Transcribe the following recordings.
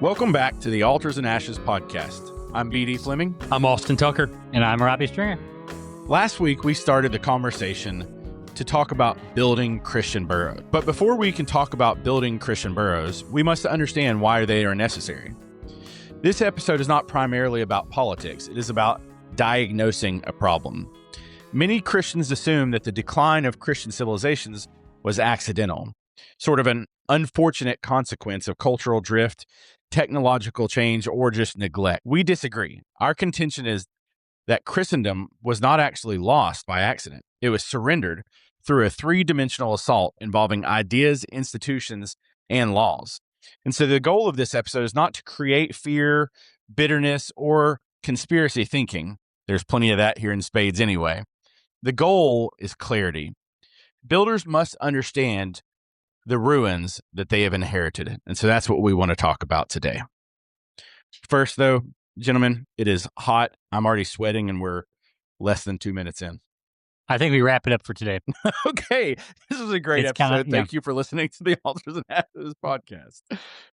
Welcome back to the Altars and Ashes podcast. I'm B.D. Fleming. I'm Austin Tucker. And I'm Robbie Stringer. Last week, we started the conversation to talk about building Christian burrows. But before we can talk about building Christian burrows, we must understand why they are necessary. This episode is not primarily about politics. It is about diagnosing a problem. Many Christians assume that the decline of Christian civilizations was accidental, sort of an unfortunate consequence of cultural drift, technological change, or just neglect. We disagree. Our contention is that Christendom was not actually lost by accident. It was surrendered through a three-dimensional assault involving ideas, institutions, and laws. And so the goal of this episode is not to create fear, bitterness, or conspiracy thinking. There's plenty of that here in spades anyway. The goal is clarity. Builders must understand the ruins that they have inherited. And so that's what we want to talk about today. First, though, gentlemen, it is hot. I'm already sweating, and we're less than 2 minutes in. I think we wrap it up for today. Okay. This was a great episode. Thank you for listening to the Altars and Ashes podcast.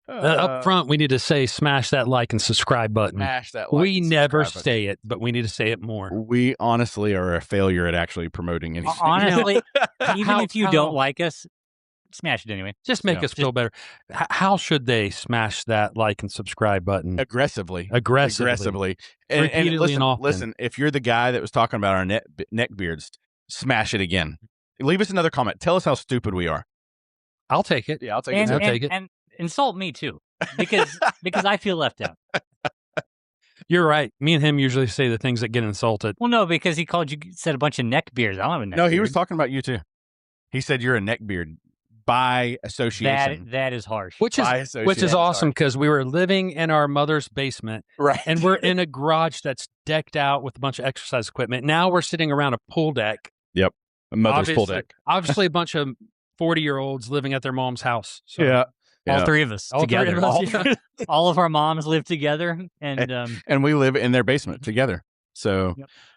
Up front, we need to say smash that like and subscribe button. Smash that like We and never subscribe say it, but we need to say it more. We honestly are a failure at actually promoting anything. Honestly, even if you don't like us, smash it anyway. Just make us feel better. How should they smash that like and subscribe button? Aggressively. And Repeatedly listen, and often. listen, if you're the guy that was talking about our neck beards, smash it again. Leave us another comment. Tell us how stupid we are. I'll take it. Yeah, I'll take And, it. I'll take it. and insult me too, because I feel left out. You're right. Me and him usually say the things that get insulted. Well, no, because he said a bunch of neck beards. I don't have a neck No, beard. he was talking about you too. He said you're a neck beard by association. That is harsh. Which is awesome because we were living in our mother's basement, Right. and we're in a garage that's decked out with a bunch of exercise equipment. Now we're sitting around a pool deck. Yep. A mother's pool deck. Obviously, a bunch of 40-year-olds living at their mom's house. So. Yeah. All three of us All three together. of us, yeah. All of our moms live together, and we live in their basement together. So,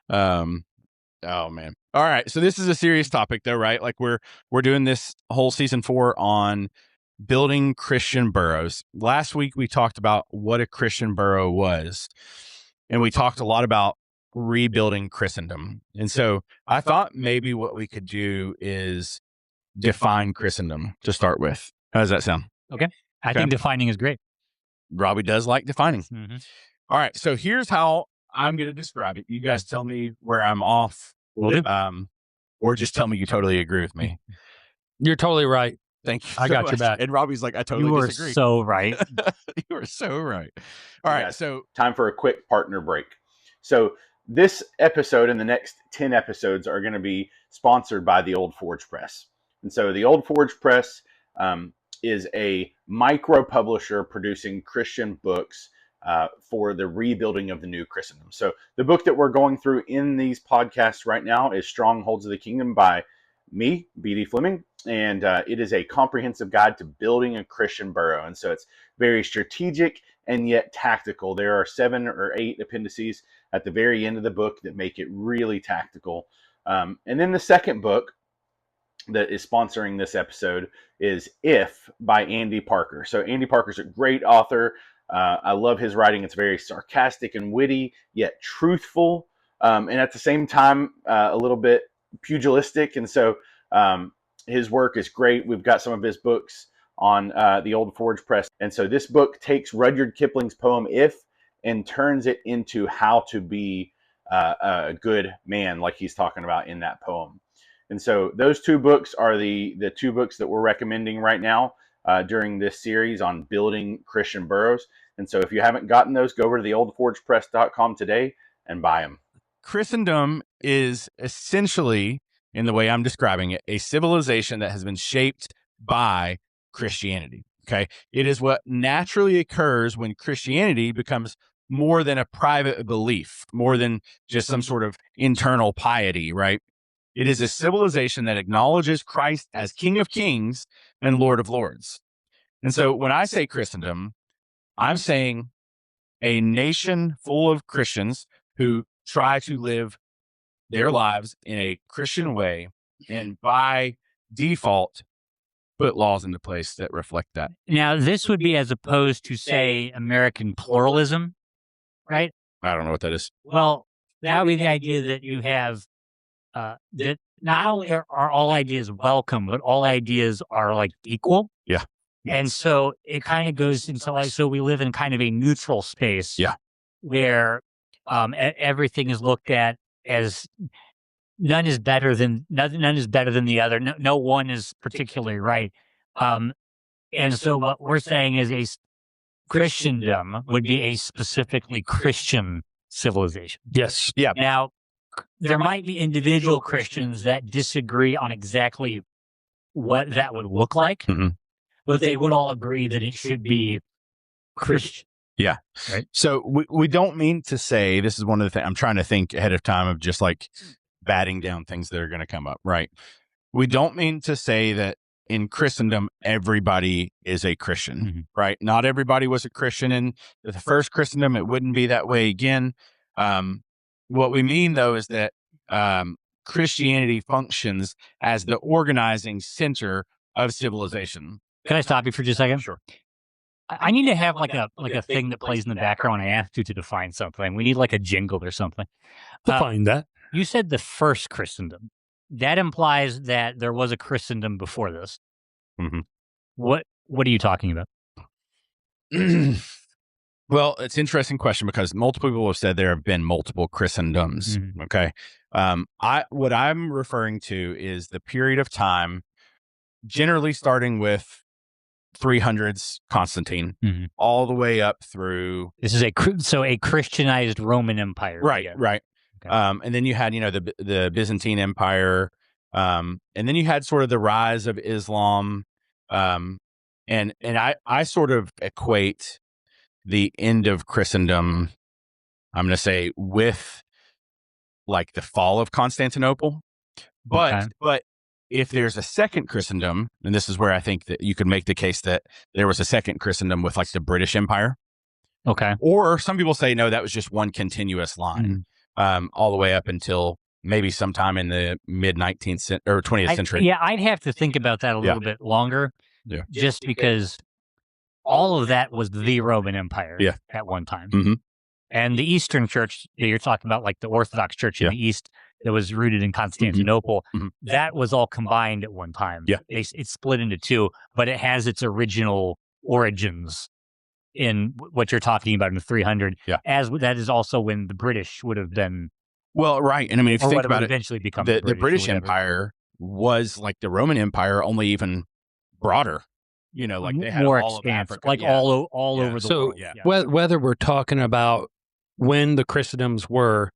oh man. All right. So this is a serious topic though, right? Like we're doing this whole season 4 on building Christian burrows. Last week we talked about what a Christian burrow was, and we talked a lot about rebuilding Christendom. And so I thought maybe what we could do is define Christendom to start with. How does that sound? I think defining is great. Robbie does like defining. Mm-hmm. All right. So here's how I'm going to describe it. You guys tell me where I'm off. Or just tell me you totally agree with me. You're totally right. Thank you. I got your back. And Robbie's like, I totally You disagree. are so right. You are so right. All right. So Time for a quick partner break. So this episode and the next 10 episodes are going to be sponsored by the Old Forge Press. And so the Old Forge Press is a micro publisher producing Christian books for the rebuilding of the new Christendom. So the book that we're going through in these podcasts right now is Strongholds of the Kingdom by me, B.D. Fleming, and it is a comprehensive guide to building a Christian burrow. And so it's very strategic and yet tactical. There are 7 or 8 appendices at the very end of the book that make it really tactical. And then the second book that is sponsoring this episode is If by Andy Parker. So Andy Parker's a great author. I love his writing. It's very sarcastic and witty, yet truthful, and at the same time, a little bit pugilistic. And so his work is great. We've got some of his books on the Old Forge Press. And so this book takes Rudyard Kipling's poem If and turns it into how to be a good man, like he's talking about in that poem. And so those 2 books are the 2 books that we're recommending right now during this series on building Christian burrows. And so if you haven't gotten those, go over to theoldforgepress.com today and buy them. Christendom is essentially, in the way I'm describing it, a civilization that has been shaped by Christianity. Okay. It is what naturally occurs when Christianity becomes more than a private belief, more than just some sort of internal piety, right? It is a civilization that acknowledges Christ as King of Kings and Lord of Lords. And so when I say Christendom, I'm saying a nation full of Christians who try to live their lives in a Christian way, and by default put laws into place that reflect that. Now, this would be as opposed to, say, American pluralism, right? I don't know what that is. Well, that would be the idea that you have that not only are all ideas welcome, but all ideas are like equal. Yeah. And so it kind of goes into like, so we live in kind of a neutral space. Yeah. Where everything is looked at as none is better than the other. No one is particularly right. And so what we're saying is Christendom would be a specifically Christian civilization. Yes. Yeah. Now, there might be individual Christians that disagree on exactly what that would look like, Mhm. but they would all agree that it should be Christian. Yeah. Right. So we don't mean to say, this is one of the things I'm trying to think ahead of time of just like batting down things that are going to come up. Right. We don't mean to say that in Christendom, everybody is a Christian, Mm-hmm. right? Not everybody was a Christian in the first Christendom. It wouldn't be that way again. What we mean, though, is that Christianity functions as the organizing center of civilization. Can I stop you for just a second? Sure. I need to have like a thing that plays in the background when I ask you to define something. We need like a jingle or something. Define that. You said the first Christendom. That implies that there was a Christendom before this. Mm-hmm. What are you talking about? Well, it's an interesting question because multiple people have said there have been multiple Christendoms. Mhm. Okay. What I'm referring to is the period of time, generally starting with 300s Constantine, Mhm. all the way up through. This is a Christianized Roman Empire. Right. Yeah. Right. Okay. And then you had, the Byzantine Empire. And then you had sort of the rise of Islam. And I sort of equate the end of Christendom, I'm going to say, with like the fall of Constantinople. But if there's a second Christendom, and this is where I think that you could make the case that there was a second Christendom with like the British Empire. Okay. Or some people say, no, that was just one continuous line, all the way up until maybe sometime in the mid 19th or 20th century. Yeah, I'd have to think about that a little bit longer. Yeah. Just because all of that was the Roman Empire at one time. Mm-hmm. And the Eastern Church, you're talking about like the Orthodox Church in the East that was rooted in Constantinople, Mm-hmm. that was all combined at one time. Yeah. It's split into two, but it has its original origins in what you're talking about in the 300. Yeah. As that is also when the British would have been. Well, right. And I mean, if you think about it, eventually become the British Empire was like the Roman Empire, only even broader. Like they had more all of expansive, Africa. like all over the world. So whether we're talking about when the Christendoms were,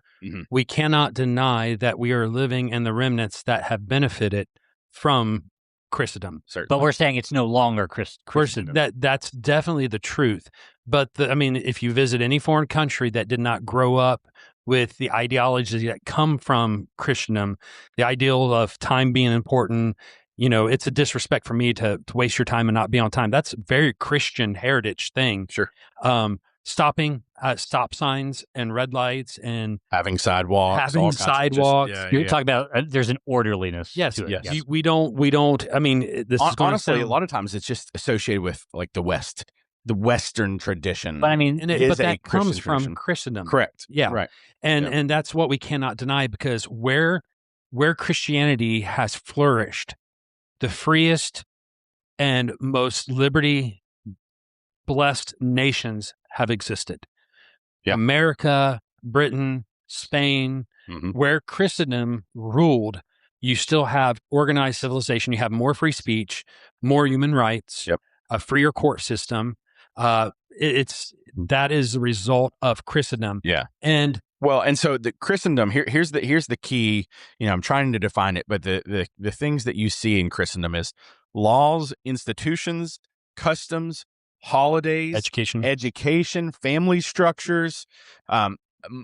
we cannot deny that we are living in the remnants that have benefited from Christendom. Certainly. But we're saying it's no longer Christendom. That's definitely the truth. But if you visit any foreign country that did not grow up with the ideologies that come from Christendom, the ideal of time being important, it's a disrespect for me to waste your time and not be on time. That's a very Christian heritage thing. Sure. Stopping at stop signs and red lights and having sidewalks. You're talking about there's an orderliness. Yes. To it. Yes. We don't. I mean, this is honestly a lot of times it's just associated with like the West, the Western tradition. But I mean, but that comes from Christendom. Correct. Yeah. Right. And that's what we cannot deny, because where Christianity has flourished, the freest and most liberty blessed nations have existed. Yeah. America, Britain, Spain, where Christendom ruled, you still have organized civilization. You have more free speech, more human rights, a freer court system. That is the result of Christendom. Yeah. And so the Christendom, here's the key. I'm trying to define it, but the things that you see in Christendom is laws, institutions, customs, holidays, education, family structures,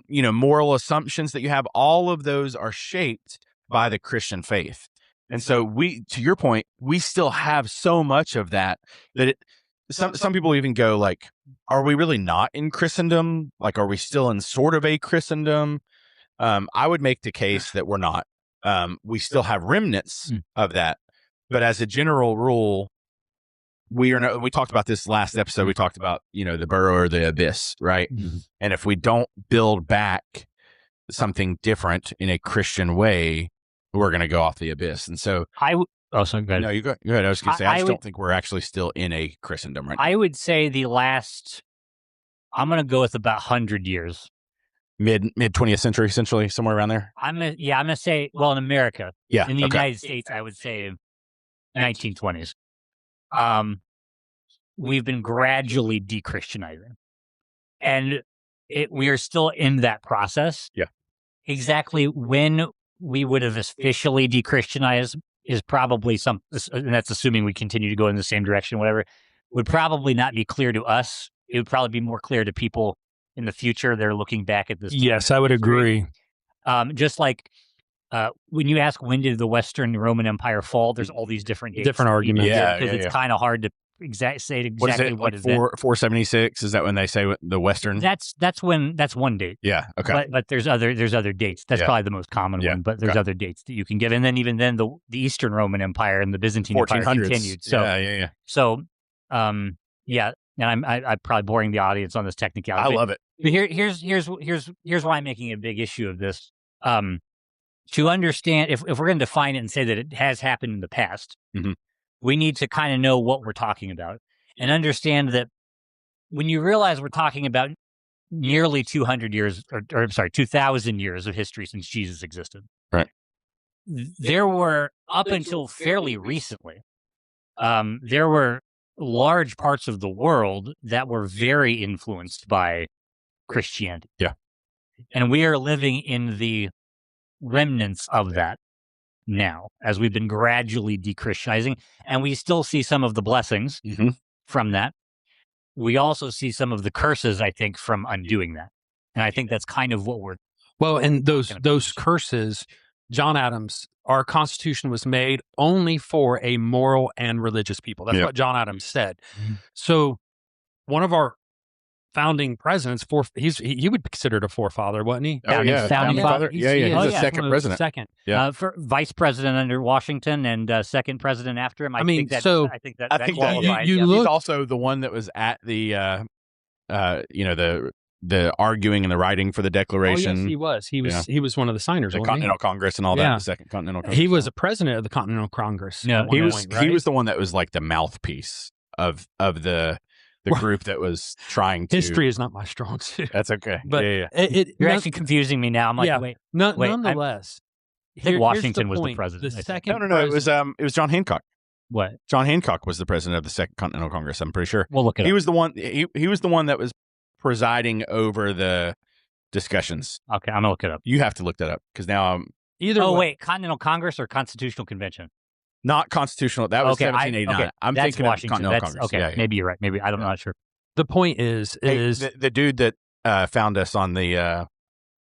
moral assumptions that you have. All of those are shaped by the Christian faith. And so to your point, we still have so much of that some people even go like, are we really not in Christendom? Like, are we still in sort of a Christendom? I would make the case that we're not. We still have remnants of that, But as a general rule, we talked about this last episode. We talked about, the burrow or the abyss, right? Mm-hmm. And if we don't build back something different in a Christian way, we're going to go off the abyss. And so sorry, go ahead. no, you go ahead. I was going to say, I just would- don't think we're actually still in a Christendom right now. I would say I'm going to go with about 100 years. Mid 20th century, essentially, somewhere around there. I'm going to say, well, in America, Yeah. in the okay. United States, I would say 1920s. We've been gradually de-Christianizing, and we are still in that process. Yeah. Exactly when we would have officially de-Christianized is probably and that's assuming we continue to go in the same direction, whatever, would probably not be clear to us. It would probably be more clear to people in the future. They're looking back at this. Yes, I would agree. Just like when you ask when did the Western Roman Empire fall, there's all these different dates. Different arguments. Yeah, because it's kind of hard to say exactly what is it. 476? Is that when they say the Western? That's one date. Yeah. Okay. But there's other dates. That's probably the most common one. But there's other dates that you can give, and then even then the Eastern Roman Empire and the Byzantine Empire 1400s. continued. So yeah. So yeah, and I'm probably boring the audience on this technicality. I love it. But here's why I'm making a big issue of this. To understand, if we're going to define it and say that it has happened in the past, mm-hmm. we need to kind of know what we're talking about and understand that when you realize we're talking about nearly 200 years, or 2,000 years of history since Jesus existed. Right. There were, up until fairly recently, there were large parts of the world that were very influenced by Christianity. Yeah. And we are living in the remnants of that now, as we've been gradually de-Christianizing, and we still see some of the blessings mm-hmm. from that. We also see some of the curses, I think, from undoing that. And I think that's kind of what we're... Well, and those curses, John Adams, our Constitution was made only for a moral and religious people. That's what John Adams said. Mm-hmm. So one of our founding presidents, he would be considered a forefather, wasn't he? Oh, yeah. Founding father. Yeah. He's the second president. Second. Yeah. For vice president under Washington and second president after him. I think that qualifies. He's also the one that was at the, the arguing and the writing for the Declaration. Oh, yes, he was. He was one of the signers. The Continental Congress and all that. The Second Continental Congress. He was a president of the Continental Congress. No, he was the one that was like the mouthpiece of the group that was trying to... History is not my strong suit. That's okay. But you're actually confusing me now. I'm like, wait. Nonetheless, I think Washington was the president. The second No. It was John Hancock. What? John Hancock was the president of the Second Continental Congress. I'm pretty sure. We'll look it up. He was the one. He was the one that was presiding over the discussions. Okay, I'm gonna look it up. You have to look that up because now I'm wait, Continental Congress or Constitutional Convention? Not constitutional. That was 1789. I'm that's thinking Washington. of Continental Congress. Okay, maybe you're right. Maybe I'm not sure. The point is the dude that found us on the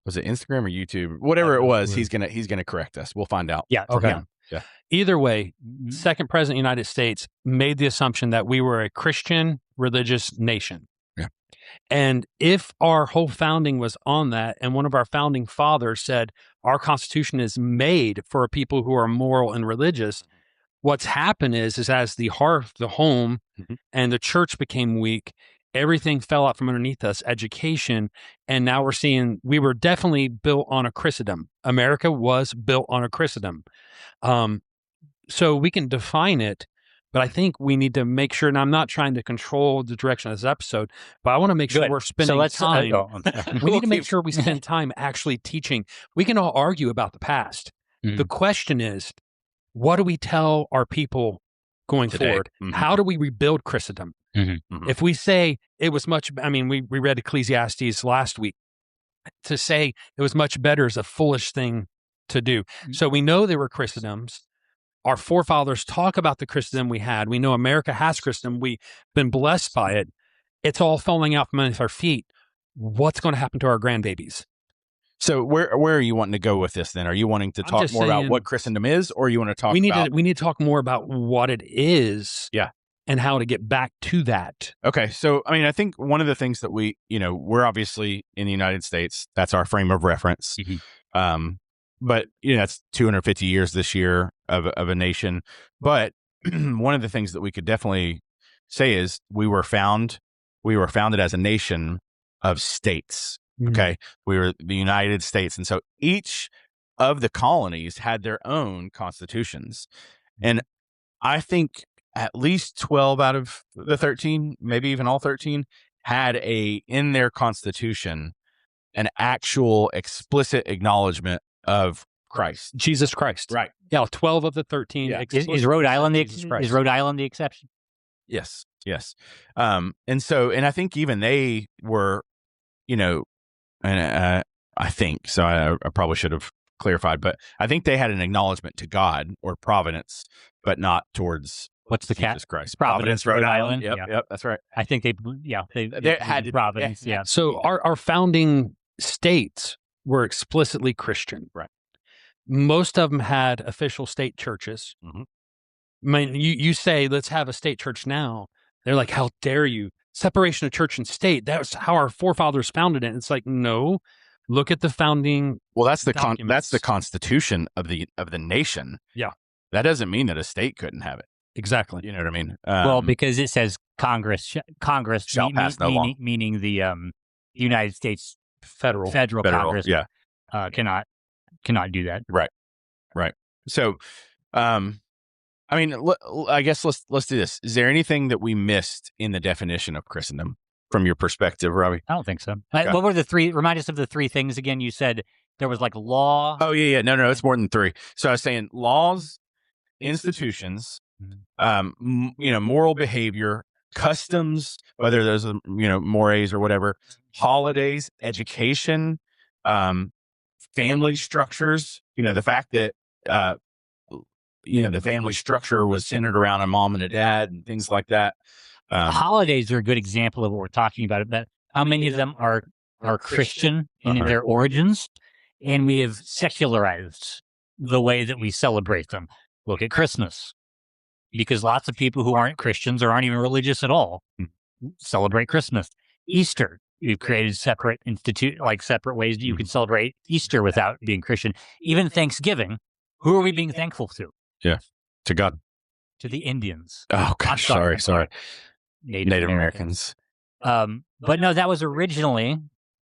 was it Instagram or YouTube, whatever it was. He's gonna correct us. We'll find out. Yeah. Okay. Yeah. Either way, second president of the United States made the assumption that we were a Christian religious nation. Yeah. And if our whole founding was on that, and one of our founding fathers said our Constitution is made for people who are moral and religious, what's happened is as the hearth, the home, mm-hmm. and the church became weak, everything fell out from underneath us, education, and now we're seeing we were definitely built on a Christendom. America was built on a Christendom. So we can define it, but I think we need to make sure, and I'm not trying to control the direction of this episode, but I want to make sure we're spending time. We need to make sure we spend time actually teaching. We can all argue about the past. Mm-hmm. The question is, what do we tell our people going forward? Mm-hmm. How do we rebuild Christendom? Mm-hmm. Mm-hmm. If we say it was much, we read Ecclesiastes last week. To say it was much better is a foolish thing to do. Mm-hmm. So we know there were Christendoms. Our forefathers talk about the Christendom we had. We know America has Christendom. We've been blessed by it. It's all falling out from underneath our feet. What's going to happen to our grandbabies? So where are you wanting to go with this then? Are you wanting to talk more about what Christendom is, or you want to talk we need to talk more about what it is. Yeah. And how to get back to that. Okay. So, I think one of the things that we're obviously in the United States, that's our frame of reference. Mm-hmm. But, that's 250 years this year. of a nation. But one of the things that we could definitely say is we were founded as a nation of states. Okay. We were the United States. And so each of the colonies had their own constitutions. And I think at least 12 out of the 13, maybe even all 13, had in their constitution an actual explicit acknowledgement of Christ. Jesus Christ. Right. Yeah, 12 of the 13. Yeah. Is Rhode Island Jesus Rhode Island the exception? Yes. Yes. And I think even they were, and I think, so I probably should have clarified, but I think they had an acknowledgement to God or providence, but not towards What's the Jesus Christ. Providence, Rhode Island. Yep, that's right. I think they had to Providence. yeah. So our founding states were explicitly Christian. Right. Most of them had official state churches. Mhm. I mean, you say, let's have a state church now. They're like, how dare you? Separation of church and state. That's how our forefathers founded it. It's like, no, look at the founding. Well, that's the documents. that's the constitution of the nation. Yeah. That doesn't mean that a state couldn't have it. Exactly. You know what I mean? Well, because it says Congress shall pass no law. meaning the United States Federal Congress yeah. cannot do that. Right. So, I mean, I guess let's do this. Is there anything that we missed in the definition of Christendom from your perspective, Robbie? I don't think so. Okay. What were the three? Remind us of the three things again. You said there was like law. Oh yeah. No, it's more than three. So I was saying laws, institutions, moral behavior, customs, whether those are, mores or whatever, holidays, education, family structures, the fact that, the family structure was centered around a mom and a dad and things like that. Holidays are a good example of what we're talking about. But how many of them are Christian in their origins? And we have secularized the way that we celebrate them. Look at Christmas. Because lots of people who aren't Christians or aren't even religious at all celebrate Christmas. Easter, we've created separate separate ways that you can celebrate Easter without being Christian. Even Thanksgiving, who are we being thankful to? Yeah, to God. To the Indians. Oh gosh, I'm sorry. Native Americans. But no, that was originally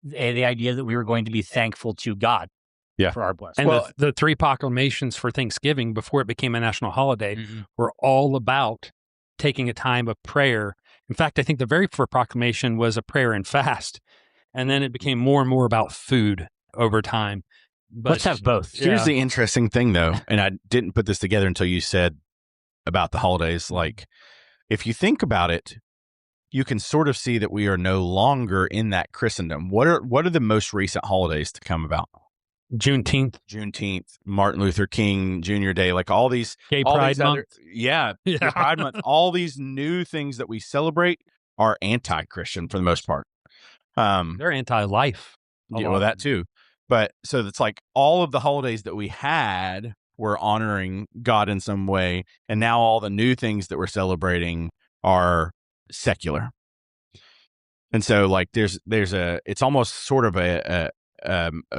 the idea that we were going to be thankful to God. Yeah. For our blessing. And the three proclamations for Thanksgiving before it became a national holiday were all about taking a time of prayer. In fact, I think the very first proclamation was a prayer and fast. And then it became more and more about food over time. But let's have both. Here's the interesting thing, though, and I didn't put this together until you said about the holidays. Like, if you think about it, you can sort of see that we are no longer in that Christendom. What are the most recent holidays to come about? Juneteenth, Martin Luther King Jr. Day, like all these Gay Pride Month. Gay Pride Month. All these new things that we celebrate are anti-Christian for the most part. They're anti-life. Yeah, well, that too. But so it's like all of the holidays that we had were honoring God in some way, and now all the new things that we're celebrating are secular. And so, like, it's almost sort of a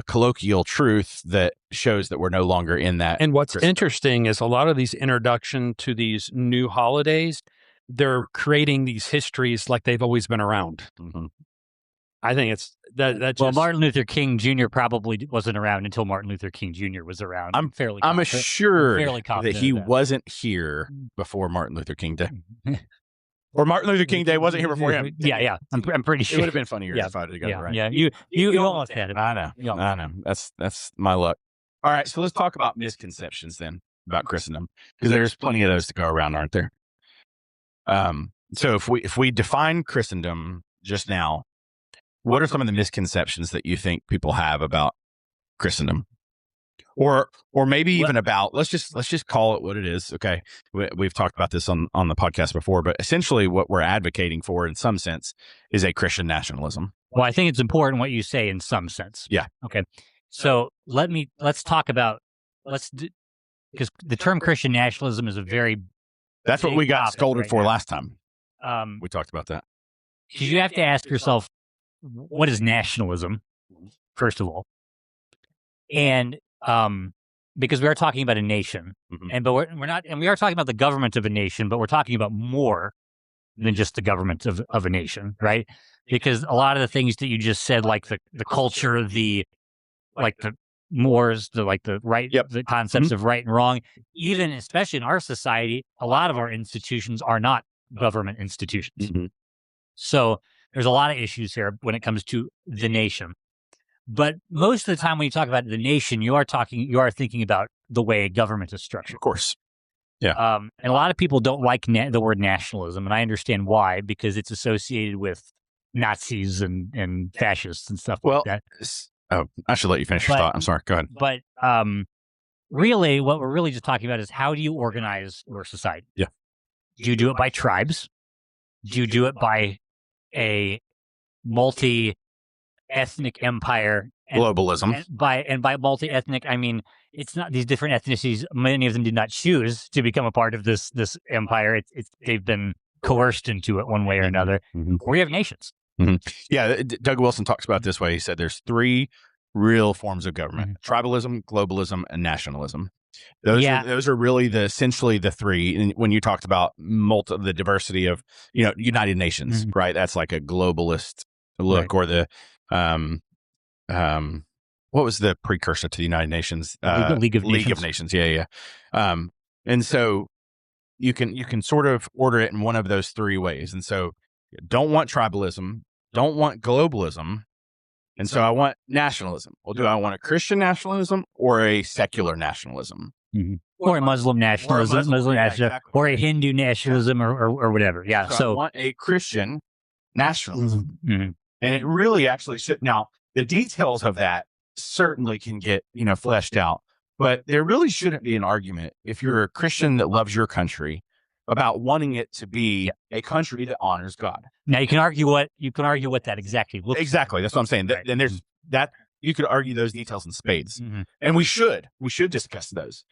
colloquial truth that shows that we're no longer in that. And what's interesting is a lot of these introduction to these new holidays, they're creating these histories like they've always been around. Mm-hmm. I think it's that. Well, Martin Luther King Jr. probably wasn't around until Martin Luther King Jr. was around. I'm assured that he that. wasn't here before Martin Luther King Day. Or Martin Luther King Day wasn't here before him. Yeah. I'm pretty sure. It would have been funnier if I had got it right. Yeah, you almost had it. I know. That's my luck. All right, so let's talk about misconceptions then about Christendom, because there's plenty of those to go around, aren't there? So if we define Christendom just now, what are some of the misconceptions that you think people have about Christendom? Or maybe even about, let's just call it what it is. Okay. We've talked about this on the podcast before, but essentially what we're advocating for in some sense is a Christian nationalism. Well, I think it's important what you say in some sense. Yeah. Okay. So let's talk about, because the term Christian nationalism is a very That's what we got scolded for last time. We talked about that. Because you have to ask yourself, what is nationalism, first of all? And because we are talking about a nation, but we're not, and we are talking about the government of a nation, but we're talking about more than just the government of a nation, right? Because a lot of the things that you just said, like the culture, the mores, the right, the concepts of right and wrong, even especially in our society, a lot of our institutions are not government institutions. So there's a lot of issues here when it comes to the nation. But most of the time when you talk about the nation, you are thinking about the way government is structured. Of course. Yeah. And a lot of people don't like the word nationalism, and I understand why, because it's associated with Nazis and fascists and stuff like that. Oh, I should let you finish your thought. I'm sorry. Go ahead. But really, what we're really just talking about is, how do you organize your society? Yeah. Do you do it by tribes? Do you do it by a multi-ethnic empire? Globalism. And by multi-ethnic, I mean, it's not these different ethnicities. Many of them did not choose to become a part of this empire. They've been coerced into it one way or another. Or you have nations. Yeah, Doug Wilson talks about it this way. He said there's three real forms of government: tribalism, globalism, and nationalism. Those are really essentially the three. And when you talked about the diversity of, United Nations, right? That's like a globalist look, or the what was the precursor to the United Nations? League of Nations. Yeah. And so you can sort of order it in one of those three ways. And so, don't want tribalism, don't want globalism, and so I want nationalism. Well, do I want a Christian nationalism or a secular nationalism? Or a Muslim nationalism, or a Hindu nationalism, or whatever. Yeah. So I want a Christian nationalism. And it really actually should. Now, the details of that certainly can get, fleshed out, but there really shouldn't be an argument if you're a Christian that loves your country about wanting it to be a country that honors God. Now you can argue what that exactly looks like. Exactly. That's what I'm saying. Right. And there's that you could argue those details in spades, and we should discuss those.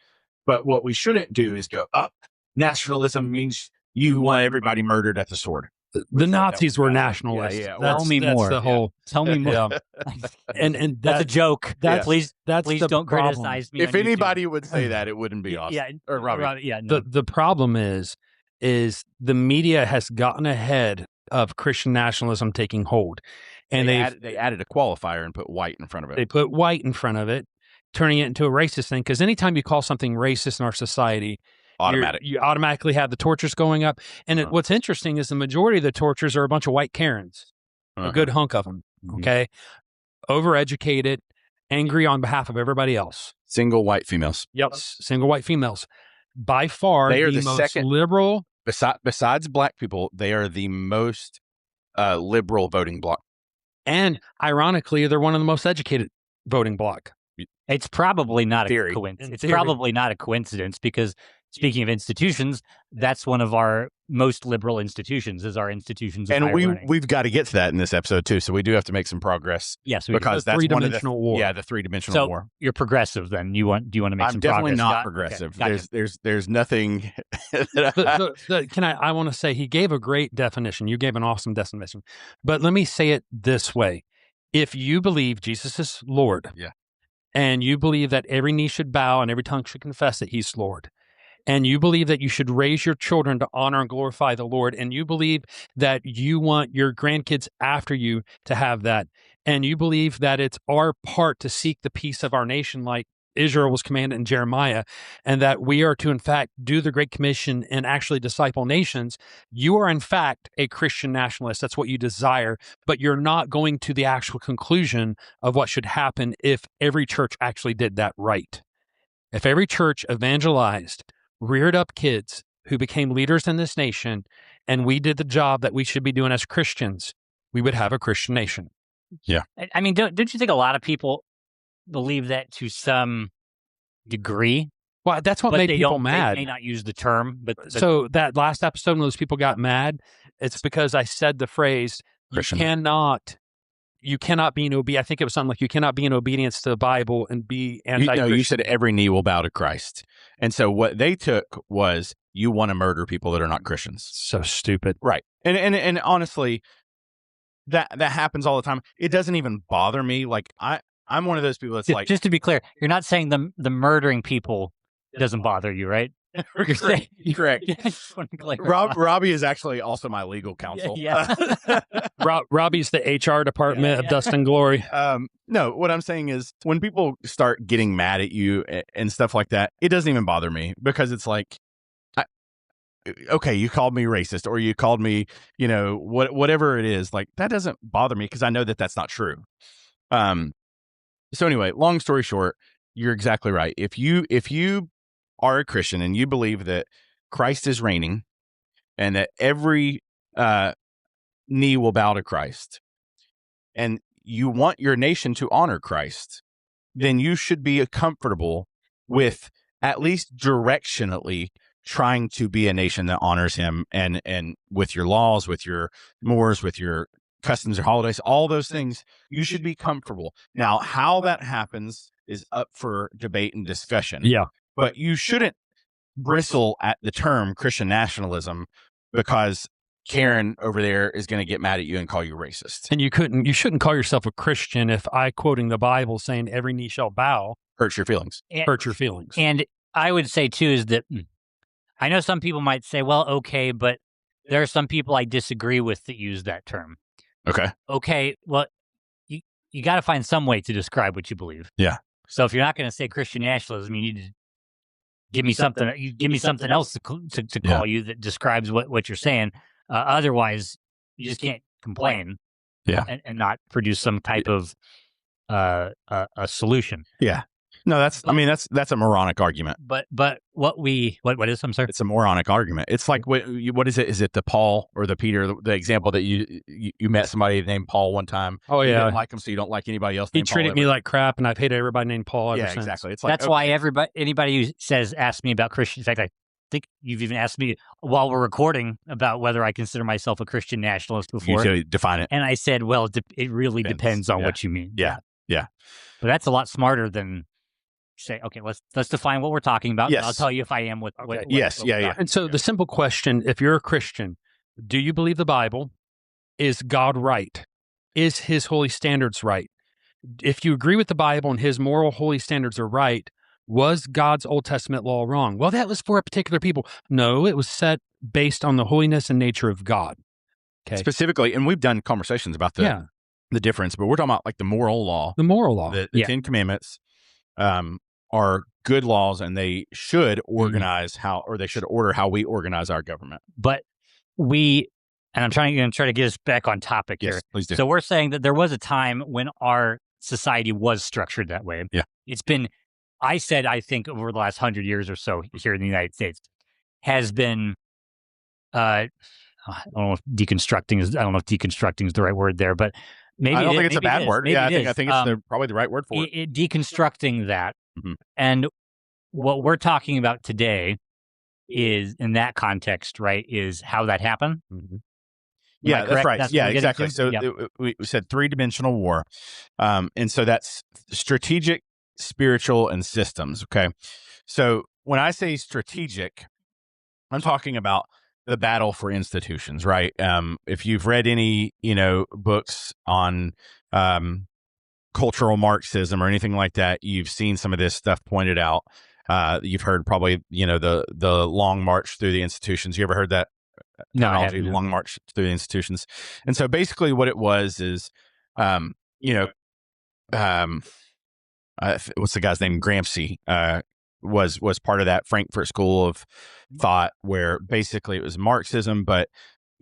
But what we shouldn't do is go up. Nationalism means you want everybody murdered at the sword. The Nazis were nationalists. Yeah. Tell me more. The whole. Tell me more. And That's a joke. Please don't problem. criticize me. If anybody would say that, it wouldn't be Austin. Yeah, or Robbie. No. The problem is the media has gotten ahead of Christian nationalism taking hold, and they added a qualifier and put white in front of it. They put white in front of it, turning it into a racist thing. Because anytime you call something racist in our society, you automatically have the tortures going up. And what's interesting is the majority of the tortures are a bunch of white Karens, a good hunk of them. Okay, overeducated, angry on behalf of everybody else. Single white females. Yep, single white females. By far, they are the most second liberal. Besides black people, they are the most liberal voting bloc. And ironically, they're one of the most educated voting bloc. It's probably not a coincidence. It's probably not a coincidence, because speaking of institutions, that's one of our most liberal institutions, is our institutions of higher learning. We've got to get to that in this episode too. So we do have to make some progress. Yes, because that's three-dimensional war. Yeah, the three-dimensional war. You're progressive then. Do you want to make some progress? I'm definitely not progressive. Okay, gotcha. There's nothing. I want to say he gave a great definition. You gave an awesome definition. But let me say it this way. If you believe Jesus is Lord, and you believe that every knee should bow and every tongue should confess that he's Lord, and you believe that you should raise your children to honor and glorify the Lord, and you believe that you want your grandkids after you to have that, and you believe that it's our part to seek the peace of our nation like Israel was commanded in Jeremiah, and that we are to, in fact, do the Great Commission and actually disciple nations, you are, in fact, a Christian nationalist. That's what you desire, but you're not going to the actual conclusion of what should happen if every church actually did that right. If every church evangelized, reared up kids who became leaders in this nation, and we did the job that we should be doing as Christians, we would have a Christian nation. Yeah. I mean, don't you think a lot of people believe that to some degree? Well, that's what made people mad. They may not use the term, but so that last episode when those people got mad, it's because I said the phrase, Christian. You cannot be in obedience. I think it was something like, you cannot be in obedience to the Bible and be anti-Christian. You said every knee will bow to Christ. And so what they took was, you want to murder people that are not Christians. So stupid. Right. And honestly, that happens all the time. It doesn't even bother me. Like I'm one of those people that's like, Just to be clear, you're not saying the murdering people doesn't bother you, right? You're saying, correct. I just want to clarify. Robbie is actually also my legal counsel. Yeah. Robbie's the HR department of Yeah. Dust and Glory. No, what I'm saying is when people start getting mad at you and stuff like that, it doesn't even bother me because it's like, okay, you called me racist or you called me, whatever it is, like that doesn't bother me because I know that that's not true. So anyway, long story short, you're exactly right. If you are a Christian and you believe that Christ is reigning and that every knee will bow to Christ, and you want your nation to honor Christ, then you should be comfortable with at least directionally trying to be a nation that honors him and with your laws, with your mores, with your customs or holidays, all those things, you should be comfortable. Now, how that happens is up for debate and discussion. Yeah. But you shouldn't bristle at the term Christian nationalism because Karen over there is going to get mad at you and call you racist. And you shouldn't call yourself a Christian if I quoting the Bible saying every knee shall bow Hurts your feelings. hurt your feelings. And I would say too is that I know some people might say, well, okay, but there are some people I disagree with that use that term. Okay. Okay, well, you got to find some way to describe what you believe. Yeah. So if you're not going to say Christian nationalism, you need to give me something. You give me something else to call you that describes what you're saying. Otherwise, you just can't complain. Yeah. And not produce some type of a solution. Yeah. No, that's a moronic argument. But what is, I'm sorry? It's a moronic argument. It's like, what is it? Is it the Paul or the Peter, the example that you met somebody named Paul one time? Oh, You yeah. didn't like him, so you don't like anybody else He named Paul treated me ever. like crap, and I've hated everybody named Paul ever Yeah, since. exactly. It's like, That's why anybody who asks me about Christian, in fact, I think you've even asked me while we're recording about whether I consider myself a Christian nationalist before. You define it. And I said, well, it really depends on what you mean. Yeah. Yeah. But that's a lot smarter than say, okay, let's define what we're talking about. Yes. And I'll tell you if I am what. Yes. what Yeah. we're Yeah. talking And so the simple question, if you're a Christian, do you believe the Bible? Is God right? Is his holy standards right? If you agree with the Bible and his moral holy standards are right, was God's Old Testament law wrong? Well, that was for a particular people. No, it was set based on the holiness and nature of God. Okay. Specifically, and we've done conversations about the difference, but we're talking about like the moral law. The moral law. The Ten Commandments are good laws, and they should organize they should order how we organize our government. But and I'm going to try to get us back on topic Yes, here. please do. So we're saying that there was a time when our society was structured that way. Yeah. It's been, I think over the last 100 years or so here in the United States has been, I don't know if deconstructing is the right word there, but maybe I don't think it's a bad word. Yeah, I think it's probably the right word for it. Deconstructing that. Mhm. And what we're talking about today is, in that context, right, is how that happened. Mm-hmm. Am I Yeah, that's correct? right. That's what Yeah, we're getting exactly. to? So Yep. we said three-dimensional war. And so that's strategic, spiritual, and systems. Okay. So when I say strategic, I'm talking about the battle for institutions, right? If you've read any, books on cultural Marxism or anything like that, you've seen some of this stuff pointed out. You've heard probably, the long march through the institutions. You ever heard that No, I terminology, haven't. long march through the institutions? And so basically what it was is, what's the guy's name? Gramsci was part of that Frankfurt School of Thought, where basically it was Marxism, but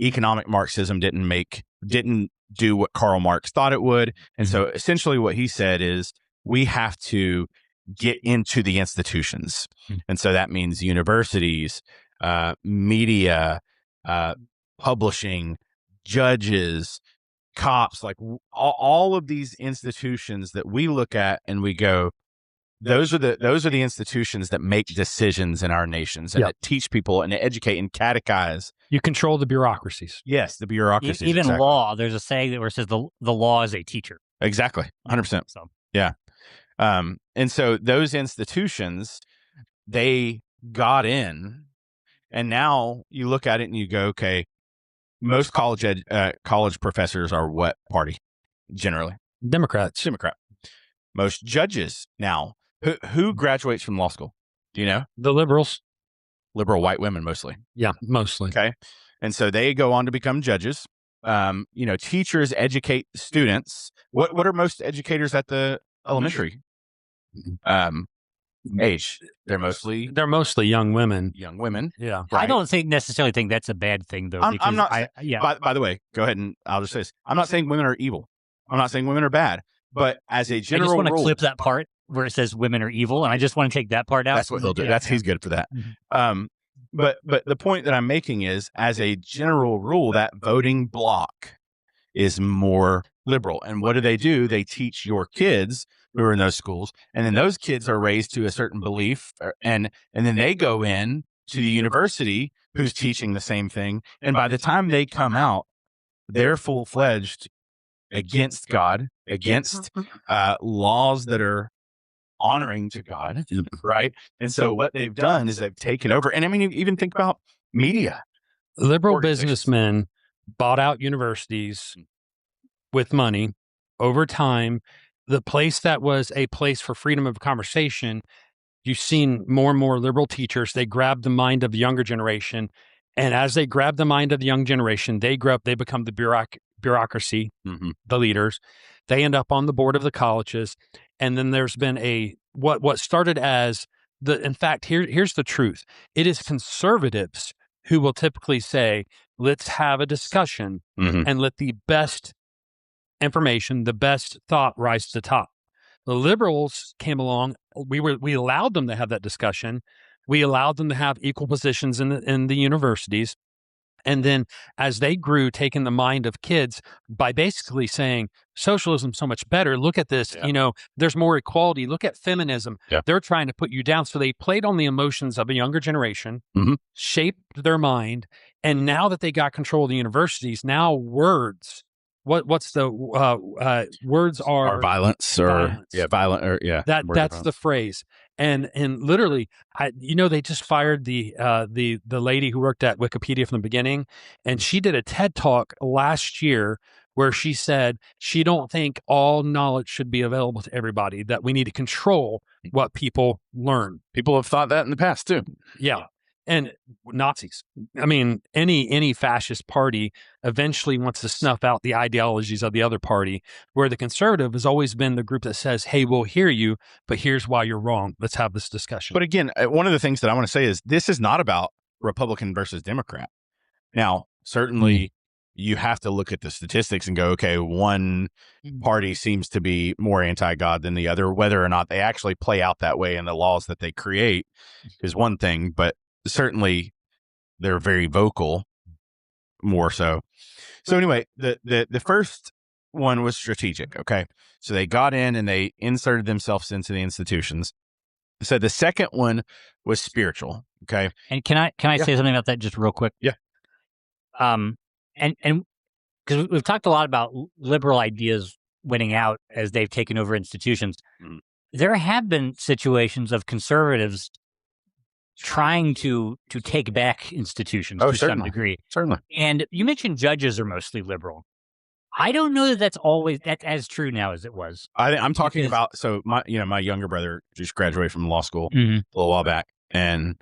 economic Marxism didn't do what Karl Marx thought it would. And so essentially what he said is we have to get into the institutions. And so that means universities, media, publishing, judges, cops, like all of these institutions that we look at and we go, those are the institutions that make decisions in our nations and that teach people and educate and catechize. You control the bureaucracies. Yes, the bureaucracies. Even exactly. law, there's a saying where it says the law is a teacher. Exactly, 100%. So Yeah. And so those institutions, they got in, and now you look at it and you go, okay, most college professors are what party generally? Democrats. Democrat. Most judges now, who graduates from law school? Do you know? The liberals. Liberal white women mostly. Yeah, mostly. Okay. And so they go on to become judges. Teachers educate students. What are most educators at the elementary age? They're mostly young women. young women. Yeah. I don't necessarily think that's a bad thing, though. I'm not. By the way, go ahead and I'll just say this. I'm not saying women are evil. I'm not saying women are bad. But as a general I just want to rule, clip that part where it says women are evil, and I just want to take that part out. That's what he'll do. He's good for that. But the point that I'm making is, as a general rule, that voting block is more liberal. And what do? They teach your kids who are in those schools, and then those kids are raised to a certain belief, and then they go in to the university who's teaching the same thing. And by the time they come out, they're full-fledged against God, against laws that are honoring to God, right? And so what they've done is they've taken over. And I mean, you even think about media. Liberal businessmen bought out universities with money over time. The place that was a place for freedom of conversation, you've seen more and more liberal teachers, they grab the mind of the younger generation. And as they grab the mind of the young generation, they grow up, they become the bureaucracy, the leaders. They end up on the board of the colleges. And then there's been what started as in fact, here's the truth. It is conservatives who will typically say, let's have a discussion and let the best information, the best thought rise to the top. The liberals came along. We allowed them to have that discussion. We allowed them to have equal positions in the universities. And then as they grew, taking the mind of kids by basically saying socialism's so much better. Look at this, there's more equality. Look at feminism. Yeah. They're trying to put you down. So they played on the emotions of a younger generation, shaped their mind. And now that they got control of the universities, now words, what's the words are violence or violent or that's the phrase. And literally, they just fired the lady who worked at Wikipedia from the beginning, and she did a TED Talk last year where she said she don't think all knowledge should be available to everybody, that we need to control what people learn. People have thought that in the past too. Yeah. And Nazis. I mean, any fascist party eventually wants to snuff out the ideologies of the other party, where the conservative has always been the group that says, hey, we'll hear you, but here's why you're wrong. Let's have this discussion. But again, one of the things that I want to say is this is not about Republican versus Democrat. Now, certainly you have to look at the statistics and go, okay, one party seems to be more anti-God than the other. Whether or not they actually play out that way in the laws that they create is one thing, but certainly they're very vocal, more so. So anyway, the first one was strategic. Okay. So they got in and they inserted themselves into the institutions. So the second one was spiritual. Okay. And can I say something about that just real quick? Yeah. And because we've talked a lot about liberal ideas winning out as they've taken over institutions. There have been situations of conservatives trying to take back institutions to some degree. Certainly. And you mentioned judges are mostly liberal. I don't know that that's as true now as it was. I'm talking about, so my younger brother just graduated from law school a little while back, and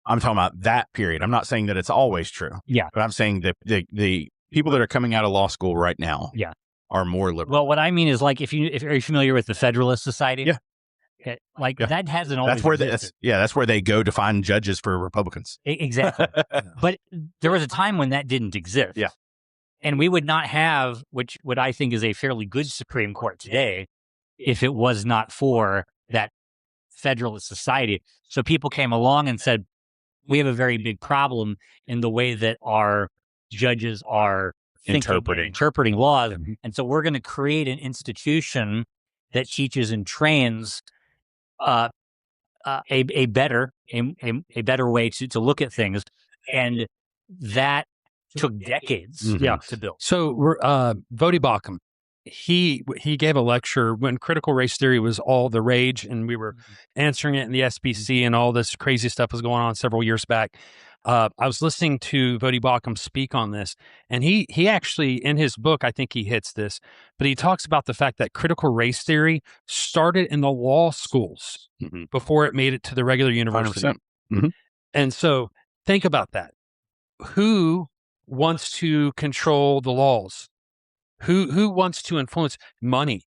I'm talking about that period. I'm not saying that it's always true. Yeah. But I'm saying that the people that are coming out of law school right now are more liberal. Well, what I mean is, like, if you're familiar with the Federalist Society? Yeah. That hasn't always that's where they go to find judges for Republicans. Exactly. But there was a time when that didn't exist. Yeah. And we would not have what I think is a fairly good Supreme Court today if it was not for that Federalist Society. So people came along and said, we have a very big problem in the way that our judges are interpreting laws. And so we're going to create an institution that teaches and trains a better way to look at things, and that took decades to build. So Vodi Bakum, he gave a lecture when critical race theory was all the rage, and we were answering it in the SBC, and all this crazy stuff was going on several years back. I was listening to Vodi Bakum speak on this, and he actually, in his book, I think he hits this, but he talks about the fact that critical race theory started in the law schools before it made it to the regular university. 100%. And so think about that. Who wants to control the laws? Who wants to influence? Money?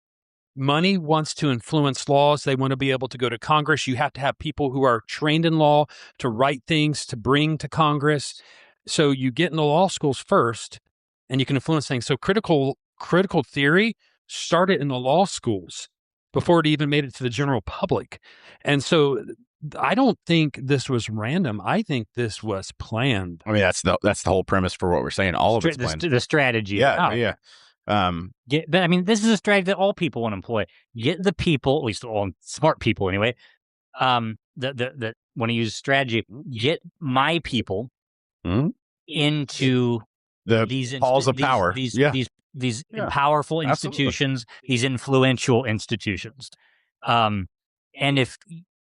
Money wants to influence laws. They want to be able to go to Congress. You have to have people who are trained in law to write things to bring to Congress. So you get in the law schools first, and you can influence things. So critical theory started in the law schools before it even made it to the general public. And so I don't think this was random. I think this was planned. I mean, that's the whole premise for what we're saying. All of it's planned. The strategy. Yeah. But I mean, this is a strategy that all people want to employ. Get the people, at least all smart people anyway, that want to use strategy. Get my people into these halls of power. These powerful institutions, these influential institutions. And if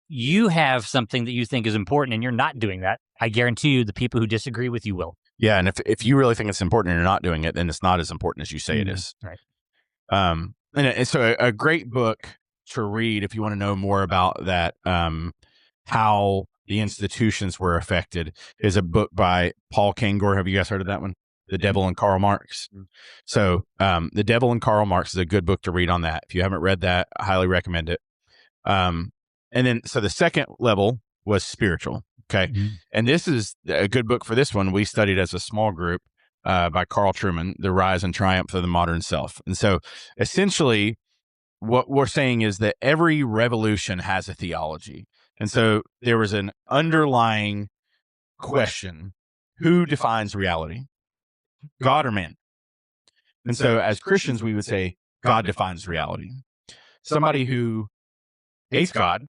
you have something that you think is important and you're not doing that, I guarantee you the people who disagree with you will. Yeah, and if you really think it's important and you're not doing it, then it's not as important as you say it is. Right. And so a great book to read if you want to know more about that, how the institutions were affected, is a book by Paul Kangor. Have you guys heard of that one? The Devil and Karl Marx. So The Devil and Karl Marx is a good book to read on that. If you haven't read that, I highly recommend it. And then, so the second level was spiritual. Okay. And this is a good book for this one. We studied as a small group by Carl Trueman, The Rise and Triumph of the Modern Self. And so essentially what we're saying is that every revolution has a theology. And so there was an underlying question: who defines reality? God or man? And so as Christians, we would say God defines reality. Somebody who hates God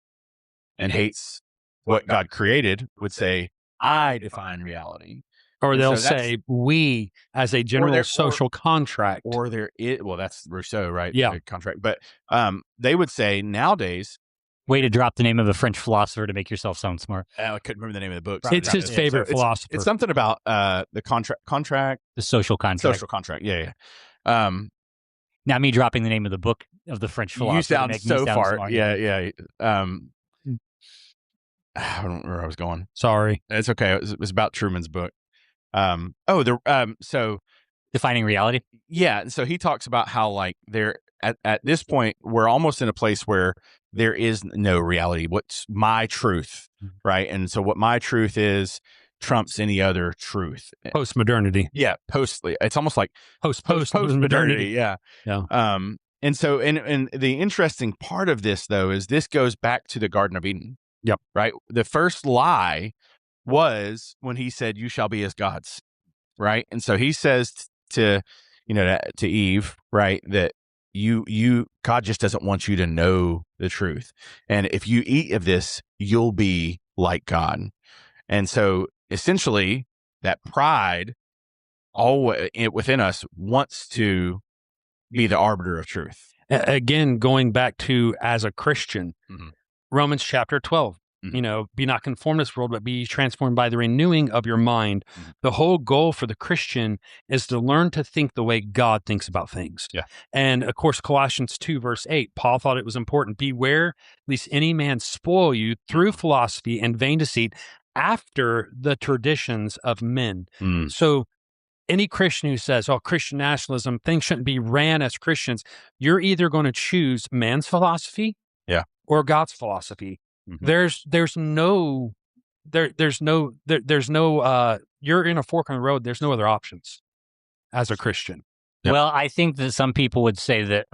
and hates what God created would say, I define reality. Or they'll say, we, as a general social contract. Or well, that's Rousseau, right? Yeah. The contract. But they would say nowadays. Way to drop the name of a French philosopher to make yourself sound smart. I couldn't remember the name of the book. It's his favorite philosopher. It's something about the contract. The social contract. Social contract, yeah. Now me dropping the name of the book of the French philosopher. You sound so far. Smart. Yeah. I don't remember where I was going. Sorry. It's okay. It was about Truman's book. So defining reality. Yeah. So he talks about how, like, there at this point we're almost in a place where there is no reality. What's my truth, right? And so what my truth is trumps any other truth. Postmodernity. Yeah, it's almost like postmodernity. Yeah. And so and the interesting part of this, though, is this goes back to the Garden of Eden. Yep. Right. The first lie was when he said, "You shall be as gods." Right. And so he says to Eve, right, that God just doesn't want you to know the truth. And if you eat of this, you'll be like God. And so essentially that pride always within us wants to be the arbiter of truth. Again, going back to as a Christian, Romans chapter 12, be not conformed to this world, but be transformed by the renewing of your mind. The whole goal for the Christian is to learn to think the way God thinks about things. Yeah. And of course, Colossians 2, verse 8, Paul thought it was important. Beware, lest any man spoil you through philosophy and vain deceit after the traditions of men. So any Christian who says, Christian nationalism, things shouldn't be ran as Christians, you're either going to choose man's philosophy or God's philosophy. There's no, you're in a fork in the road. There's no other options as a Christian. Yep. Well, I think that some people would say that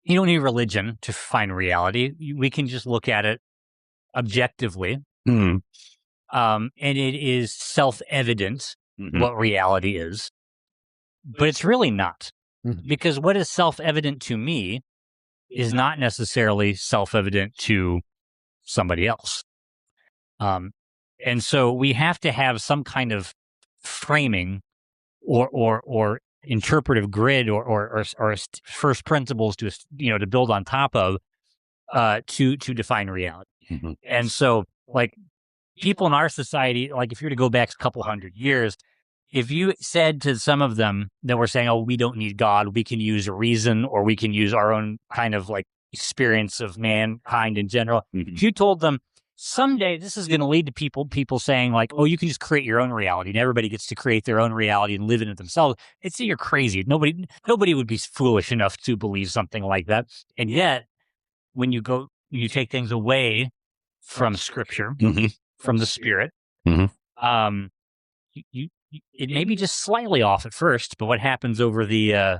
you don't need religion to find reality. We can just look at it objectively. And it is self-evident what reality is, but it's really not. Because what is self-evident to me is not necessarily self-evident to somebody else. And so we have to have some kind of framing or interpretive grid or first principles to build on top of to define reality. And so, like, people in our society, like if you were to go back a couple hundred years, if you said to some of them that were saying, "Oh, we don't need God, we can use reason, or we can use our own kind of like experience of mankind in general," if you told them someday this is going to lead to people saying like, "Oh, you can just create your own reality, and everybody gets to create their own reality and live in it themselves," it's you're crazy. Nobody would be foolish enough to believe something like that. And yet, when you take things away from Scripture, from the Spirit, it may be just slightly off at first, but what happens over the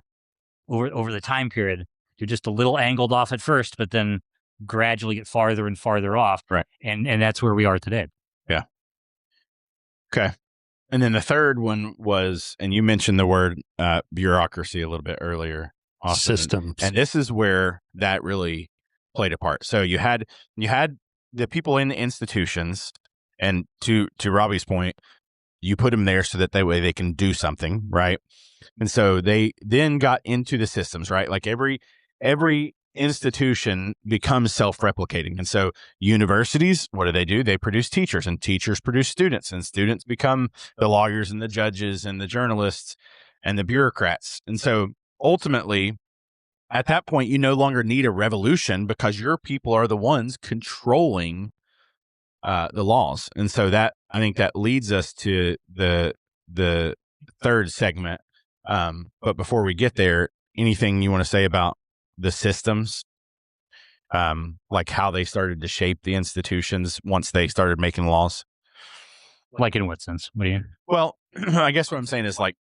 over the time period, you're just a little angled off at first, but then gradually get farther and farther off. Right. And that's where we are today. Yeah. Okay. And then the third one was, and you mentioned the word bureaucracy a little bit earlier. Austin. Systems. And this is where that really played a part. So you had the people in the institutions, and to Robbie's point, you put them there so that way they can do something, right? And so they then got into the systems, right? Like every institution becomes self-replicating. And so universities, what do? They produce teachers, and teachers produce students, and students become the lawyers and the judges and the journalists and the bureaucrats. And so ultimately, at that point, you no longer need a revolution because your people are the ones controlling the laws. And so that, I think that leads us to the third segment. But before we get there, anything you want to say about the systems, like how they started to shape the institutions once they started making laws? Like in what sense? What do you? Well, I guess what I'm saying is, like,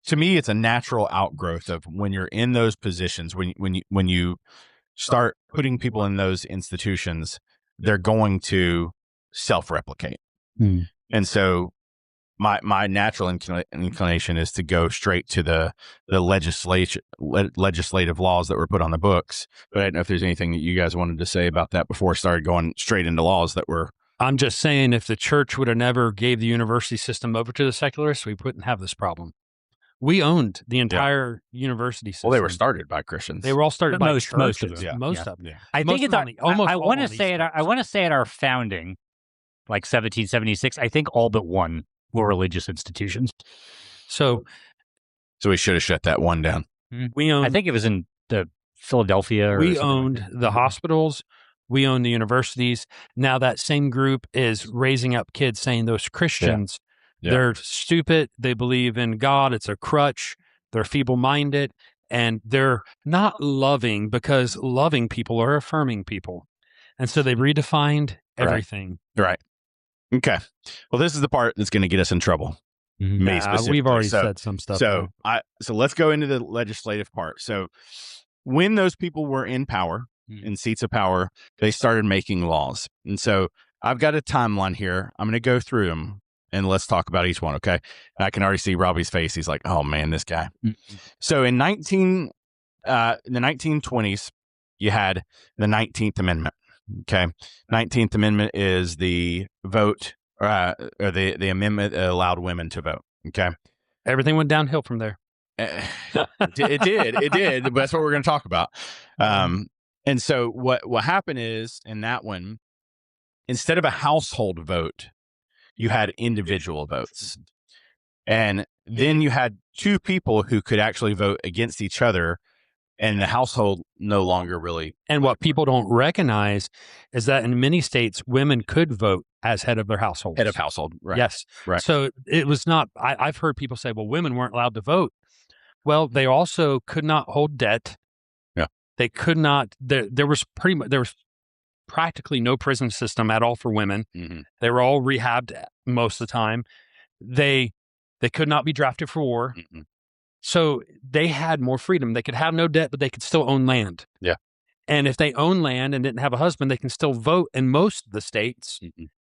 to me, it's a natural outgrowth of when you're in those positions, when you start putting people in those institutions, they're going to self-replicate. And so my natural inclination is to go straight to the legislative laws that were put on the books. But I don't know if there's anything that you guys wanted to say about that before I started going straight into laws that were. I'm just saying, if the church would have never gave the university system over to the secularists, we wouldn't have this problem. We owned the entire university system. Well, they were started by Christians. They were all started by most churches. of them. Yeah. Most of them. Yeah. I think it's almost I all want to of these say it. I want to say at our founding, like 1776, I think all but one were religious institutions. So we should have shut that one down. we owned. I think it was in the Philadelphia. Or we something owned like that. the hospitals. We owned the universities. Now that same group is raising up kids saying those Christians, Yeah. they're stupid. They believe in God. It's a crutch. They're feeble-minded, and they're not loving, because loving people are affirming people. And so they redefined everything. Right. Okay. Well, this is the part that's going to get us in trouble. Me specifically. We've already So- said some stuff. So let's go into the legislative part. So when those people were in power, in seats of power, they started making laws. And so I've got a timeline here. I'm going to go through them and let's talk about each one. Okay. I can already see Robbie's face. He's like, oh man, this guy. So in the 1920s, you had the 19th Amendment. Okay. 19th Amendment is the vote, or the amendment that allowed women to vote. Okay. Everything went downhill from there. It did. But that's what we're going to talk about. And so what happened is, in that one, instead of a household vote, you had individual votes. And then you had two people who could actually vote against each other, and the household no longer really. And what people don't recognize is that in many states, women could vote as head of their household. Head of household. Right. Yes. Right. So it was not, I've heard people say, well, women weren't allowed to vote. Well, they also could not hold debt. Yeah. They could not, there was practically no prison system at all for women. Mm-hmm. They were all rehabbed most of the time. They could not be drafted for war. Mm-hmm. So they had more freedom. They could have no debt, but they could still own land. Yeah. And if they own land and didn't have a husband, they can still vote in most of the states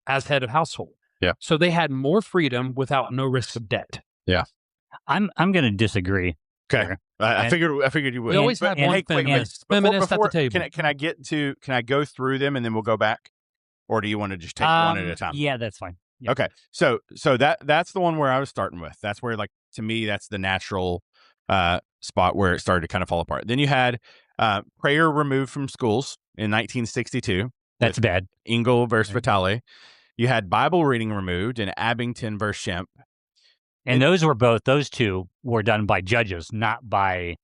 as head of household. Yeah. So they had more freedom without no risk of debt. Yeah. I'm going to disagree. Okay. Here. I figured you would. We always have and- one hey, wait, feminist, Before- feminist at the before- table. Can I go through them and then we'll go back? Or do you want to just take one at a time? Yeah, that's fine. Yeah. Okay. So that's the one where I was starting with. That's where, like, to me, that's the natural spot where it started to kind of fall apart. Then you had prayer removed from schools in 1962. That's bad. Engel versus Vitale. You had Bible reading removed in Abington versus Shemp. And those two were done by judges, not by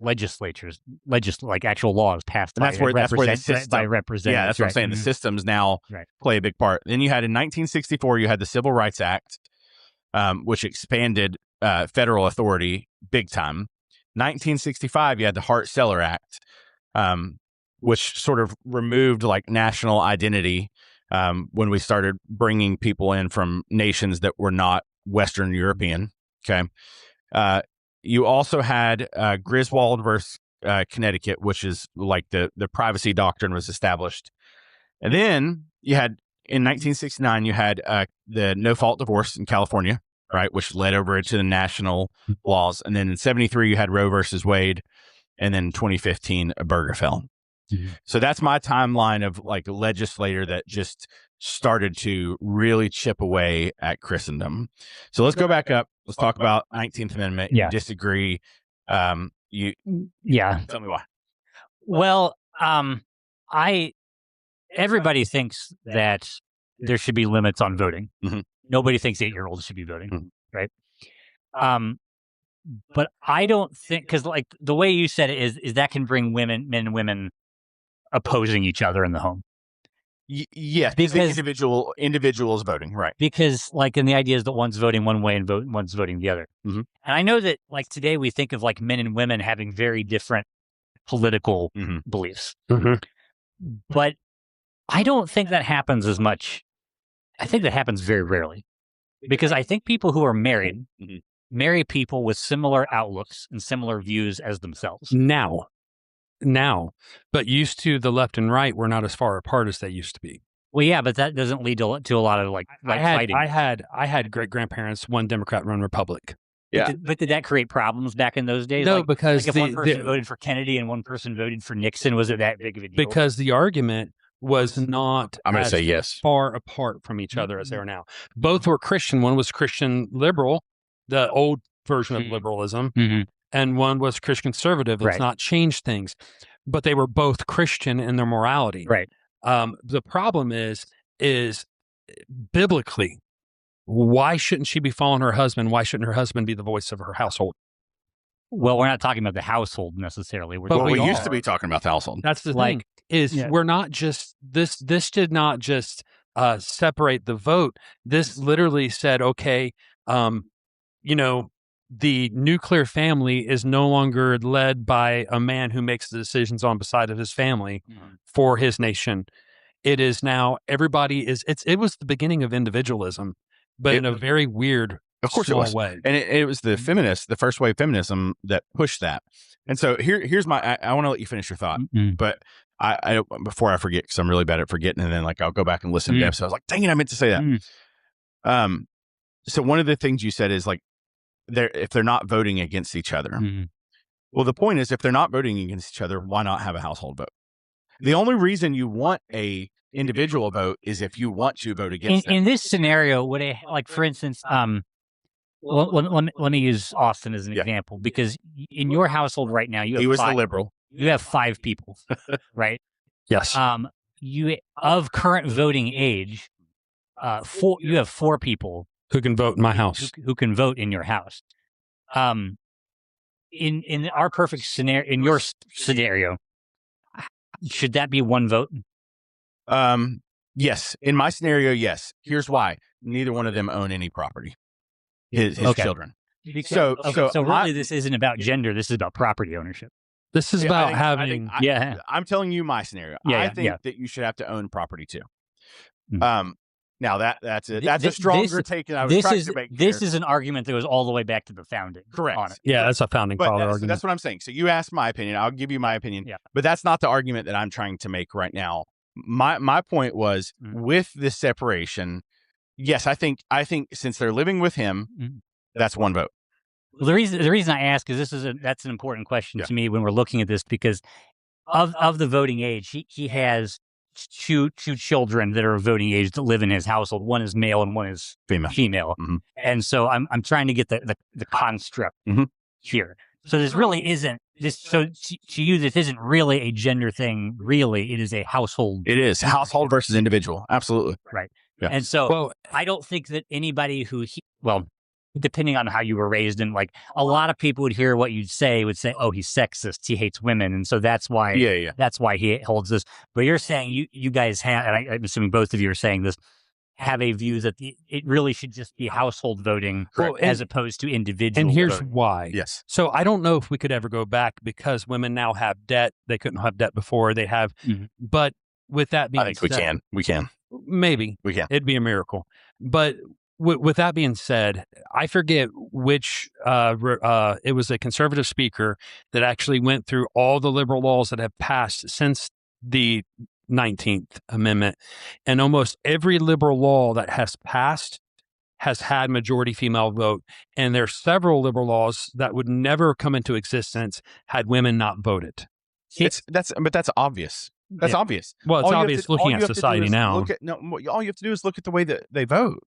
legislatures, like actual laws passed And that's where the system, by representatives. Yeah, that's what I'm saying. The systems now play a big part. Then you had in 1964, you had the Civil Rights Act, which expanded federal authority big time. 1965, you had the Hart-Celler Act, which sort of removed like national identity when we started bringing people in from nations that were not Western European. Okay. You also had Griswold versus Connecticut, which is like the privacy doctrine was established. And then you had in 1969, you had the no fault divorce in California, right, which led over into the national laws. And then in 73, you had Roe versus Wade. And then 2015, Obergefell. So that's my timeline of like a legislator that just started to really chip away at Christendom. So let's go back up. Let's talk about 19th Amendment. Yeah. You disagree. Yeah. Tell me why. Well, everybody thinks that there should be limits on voting. Mhm. Nobody thinks 8-year-olds should be voting, Mhm. right? But I don't think, because like the way you said it is that can bring men and women opposing each other in the home. Yes, because individuals voting, right? Because like, and the idea is that one's voting one way and one's voting the other. Mhm. And I know that like today we think of like men and women having very different political beliefs, but I don't think that happens as much. I think that happens very rarely, because I think people who are married marry people with similar outlooks and similar views as themselves. Now, but used to the left and right were not as far apart as they used to be. Well, yeah, but that doesn't lead to a lot of like fighting. I had great grandparents, one Democrat, one Republic. Yeah, but did that create problems back in those days? No, like, because if one person voted for Kennedy and one person voted for Nixon, was it that big of a deal? Because the argument was not I'm going to say yes. far apart from each other as they are now. Both were Christian. One was Christian liberal, the old version of liberalism, and one was Christian conservative. It's not changed things, but they were both Christian in their morality. Right. The problem is biblically, why shouldn't she be following her husband? Why shouldn't her husband be the voice of her household? Well, we're not talking about the household necessarily. We used to be talking about the household. That's the thing. We're not just this. This did not just separate the vote. This literally said, okay, the nuclear family is no longer led by a man who makes the decisions on beside of his family for his nation. It is now everybody is. It was the beginning of individualism, but in a very weird, of course, it was way. And it was the feminists, the first wave feminism, that pushed that. And so here's my. I want to let you finish your thought, but I before I forget, because I'm really bad at forgetting, and then like I'll go back and listen to episodes. I was like, dang it, I meant to say that. So one of the things you said is like, if they're not voting against each other. Well, the point is, if they're not voting against each other, why not have a household vote? The only reason you want a individual vote is if you want to vote against them. In this scenario, would it, like, for instance, let me use Austin as an example, because in your household right now, he was the liberal. You have 5 people, right? Yes. You of current voting age, you have 4 people who can vote in my house, who can vote in your house. In our perfect scenario, in your scenario, should that be 1 vote? Yes. In my scenario, yes. Here's why: neither one of them own any property. His children. So really, this isn't about gender. This is about property ownership. This is about having. I'm telling you my scenario. I think that you should have to own property too. Now that's a stronger take than I was trying to make. This is an argument that goes all the way back to the founding. Correct. On it. Yeah, that's a founding father argument. That's what I'm saying. So you asked my opinion. I'll give you my opinion. Yeah. But that's not the argument that I'm trying to make right now. My point was with this separation. Yes, I think since they're living with him, that's 1 vote. Well, the reason I ask is that's an important question to me when we're looking at this, because of the voting age, he has two children that are of voting age that live in his household. One is male and one is female. And so I'm trying to get the construct here. So this really isn't this. So to you, this isn't really a gender thing. Really, it is a household. It is household versus individual. Absolutely. Right. Yeah. And so Well, I don't think that anybody well, depending on how you were raised, and like a lot of people would hear what you'd say, would say, "Oh, he's sexist. He hates women," and so that's why that's why he holds this. But you're saying you guys have, and I'm assuming both of you are saying this, have a view that it really should just be household voting as opposed to individual. And here's voting. why. Yes. So I don't know if we could ever go back because women now have debt. They couldn't have debt before. They have, but with that being I think said, we can. Maybe We can. It'd be a miracle. But with that being said, I forget which it was a conservative speaker that actually went through all the liberal laws that have passed since the 19th Amendment, and almost every liberal law that has passed has had majority female vote. And there's several liberal laws that would never come into existence had women not voted. But that's obvious. That's obvious. Well, it's All you have obvious to- looking all you at have to do society is now. All you have to do is look at the way that they vote.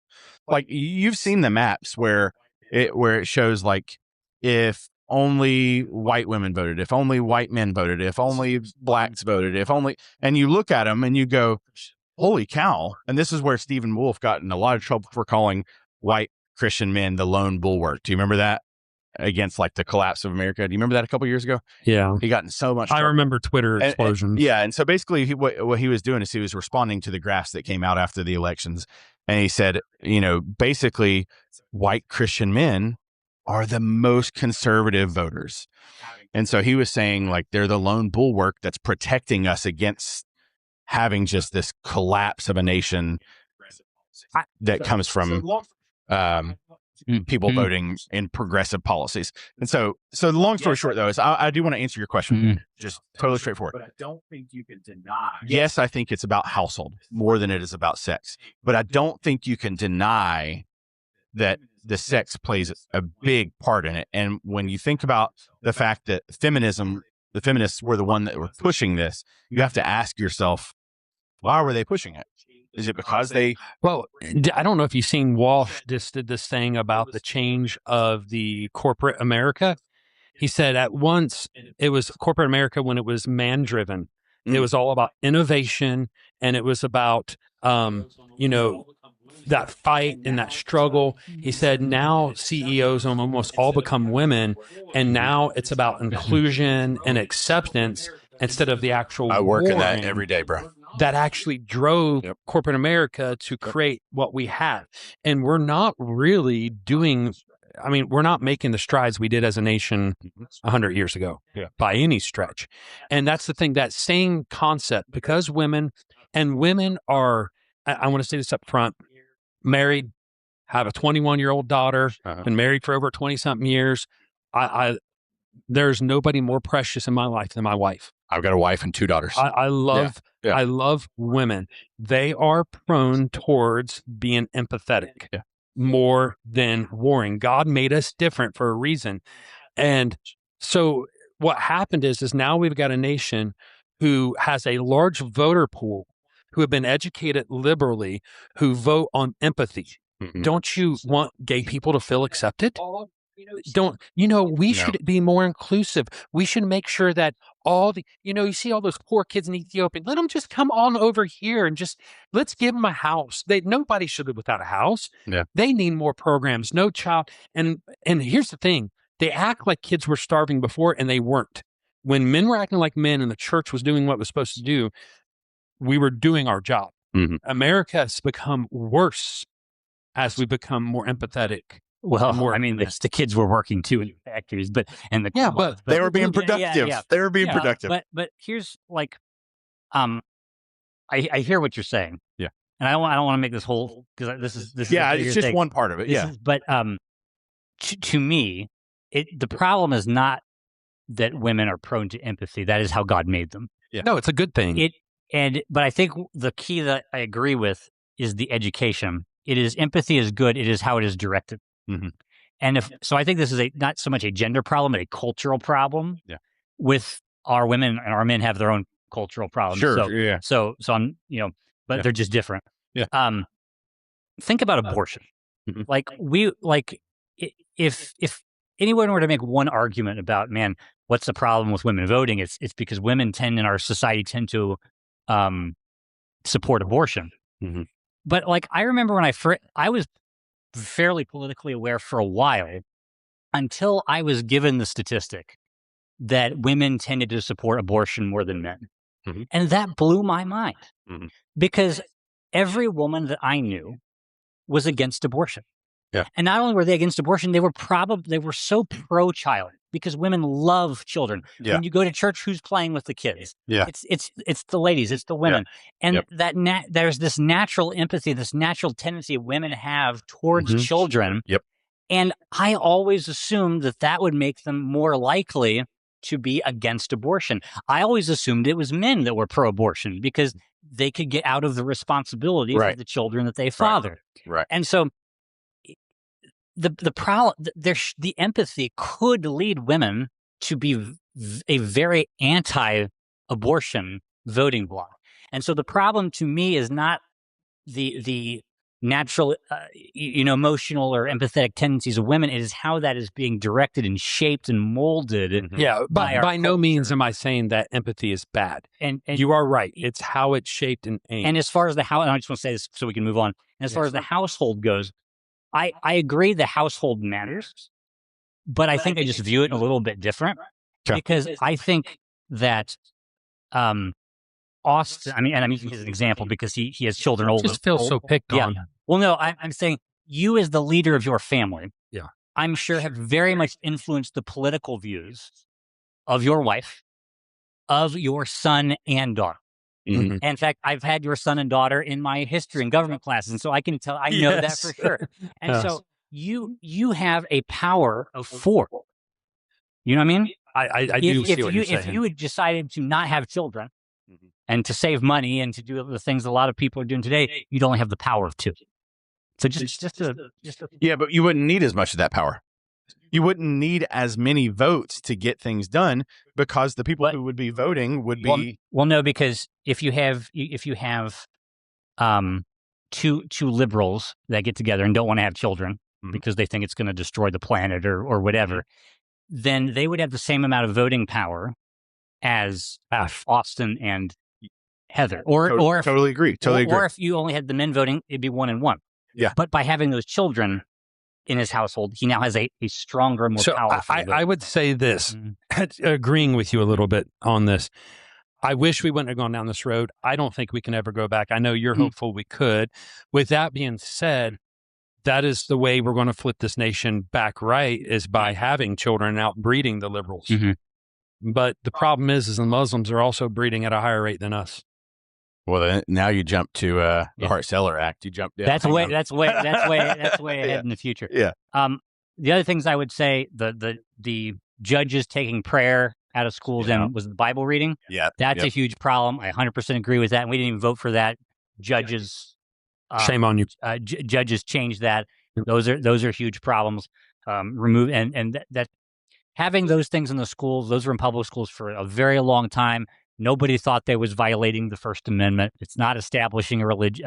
Like you've seen the maps where it shows like if only white women voted, if only white men voted, if only blacks voted, if only, and you look at them and you go, holy cow. And this is where Stephen Wolfe got in a lot of trouble for calling white Christian men the lone bulwark. Do you remember that? Against like the collapse of America. Do you remember that a couple years ago? Yeah. He got in so much trouble. I remember Twitter explosions. And so basically what he was doing is he was responding to the graphs that came out after the elections. And he said, basically white Christian men are the most conservative voters. And so he was saying like they're the lone bulwark that's protecting us against having just this collapse of a nation that comes from people voting in progressive policies. And so the long story short, though, is I do want to answer your question, just totally straightforward. But I don't think you can deny. Yes, I think it's about household more than it is about sex. But I don't think you can deny that the sex plays a big part in it. And when you think about the fact that the feminists were the one that were pushing this, you have to ask yourself, why were they pushing it? Is it because they... Well, I don't know if you've seen Walsh just did this thing about the change of the corporate America. He said at once it was corporate America when it was man-driven. It was all about innovation, and it was about, that fight and that struggle. He said now CEOs almost all become women, and now it's about inclusion and acceptance instead of the actual I work in that warring every day, bro. that actually drove corporate America to create what we have. And we're not really we're not making the strides we did as a nation 100 years ago by any stretch. And that's the thing, that same concept, because women are, I want to say this up front, married, have a 21-year-old daughter, been married for over 20-something years. There's nobody more precious in my life than my wife. I've got a wife and two daughters. I love women. They are prone towards being empathetic more than warring. God made us different for a reason. And so what happened is now we've got a nation who has a large voter pool who have been educated liberally, who vote on empathy. Don't you want gay people to feel accepted? We should be more inclusive. We should make sure that all the, you see all those poor kids in Ethiopia, let them just come on over here and let's give them a house. Nobody should live without a house. Yeah. They need more programs, no child. And here's the thing, they act like kids were starving before and they weren't. When men were acting like men and the church was doing what it was supposed to do, we were doing our job. America has become worse as we become more empathetic. Well, the kids were working too in the factories, but they were being productive. They were being productive. But here's like, I hear what you're saying. Yeah, and I don't want to make this whole, because this is it's just one part of it. But to me, the problem is not that women are prone to empathy. That is how God made them. Yeah. No, it's a good thing. But I think the key that I agree with is the education. Empathy is good. It is how it is directed. And I think this is not so much a gender problem, but a cultural problem. Yeah. With our women and our men have their own cultural problems. Sure. So I'm, but they're just different. Yeah. Think about abortion. If anyone were to make one argument about, man, what's the problem with women voting? It's because women in our society tend to support abortion. But like, I remember when I was fairly politically aware for a while until I was given the statistic that women tended to support abortion more than men. Mhm. And that blew my mind Mhm. because every woman that I knew was against abortion. Yeah. And not only were they against abortion, they were so pro-child because women love children. Yeah. When you go to church, who's playing with the kids? Yeah. It's the ladies, it's the women. And Yep. there's this natural empathy, this natural tendency women have towards Mhm. children. Yep. And I always assumed that would make them more likely to be against abortion. I always assumed it was men that were pro-abortion because they could get out of the responsibility for Right. the children that they fathered. Right. And so the problem, the empathy could lead women to be a very anti-abortion voting bloc. And so the problem to me is not the natural, emotional or empathetic tendencies of women. It is how that is being directed and shaped and molded. Mhm. Yeah, by our by no culture. means am I saying that empathy is bad. And You are right. It's how it's shaped and aimed. And as far as the house, and I just want to say this so we can move on. And as far as the household goes, I agree the household matters, but I think I just view it a little bit different because I think that Austin, and I'm using his as an example because he has children older. just feels so picked on. Well, no, I'm saying you as the leader of your family, Yeah. I'm sure have very much influenced the political views of your wife, of your son and daughter. Mhm. And in fact, I've had your son and daughter in my history and government classes, and so I can tell I know that for sure. And Yes. so you have a power of 4. You know what I mean? I do see what you're saying. If you had decided to not have children Mhm. and to save money and to do the things a lot of people are doing today, you'd only have the power of 2. So just a Yeah, but you wouldn't need as much of that power. You wouldn't need as many votes to get things done because the people who would be voting would be well, no, because if you have two liberals that get together and don't want to have children Mhm. because they think it's going to destroy the planet or whatever, then they would have the same amount of voting power as Austin and Heather. Or if, totally agree. Totally agree. Or if you only had the men voting, it'd be 1 and 1. Yeah. But by having those children in his household, he now has a stronger, more So powerful vote. I would say this, agreeing with you a little bit on this. I wish we wouldn't have gone down this road. I don't think we can ever go back. I know you're hopeful we could. With that being said, that is the way we're going to flip this nation back right, is by having children and outbreeding the liberals. Mhm. But the problem is the Muslims are also breeding at a higher rate than us. Well, then, now you jump to the Hart-Celler Act. You jump down. That's way ahead in the future. Yeah. The other things I would say, the judges taking prayer out of schools and was the Bible reading. Yeah. That's a huge problem. I 100% agree with that. And we didn't even vote for that. Judges, Shame on you. Judges changed that. Those are huge problems. Remove and that having those things in the schools. Those were in public schools for a very long time. Nobody thought they was violating the First Amendment. It's not establishing a religion.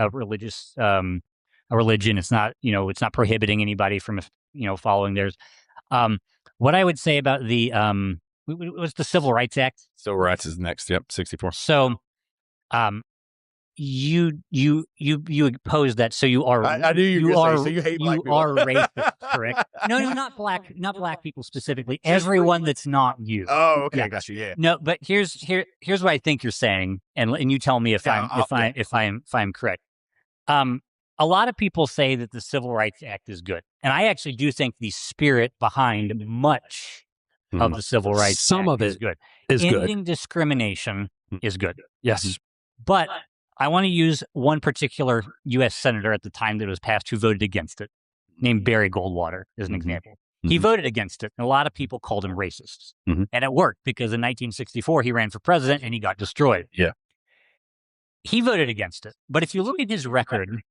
It's not, it's not prohibiting anybody from, following theirs. What I would say about the, was the Civil Rights Act. Civil Rights is next. Yep. 64. So, you oppose that. So you are, I knew you were going to say, so you hate black people. are racist, correct? No, not black people specifically. Everyone that's not you. Oh, okay. Yeah. Got you. Yeah. No, but here's what I think you're saying, and you tell me if I'm correct. A lot of people say that the Civil Rights Act is good, and I actually do think the spirit behind much of the Civil Rights Some Act of it is good. is good. Ending discrimination is good. Yes. But I want to use one particular U.S. senator at the time that it was passed who voted against it, named Barry Goldwater, as an example. He voted against it, and a lot of people called him racist. And it worked because in 1964, he ran for president and he got destroyed. Yeah. He voted against it. But if you look at his record,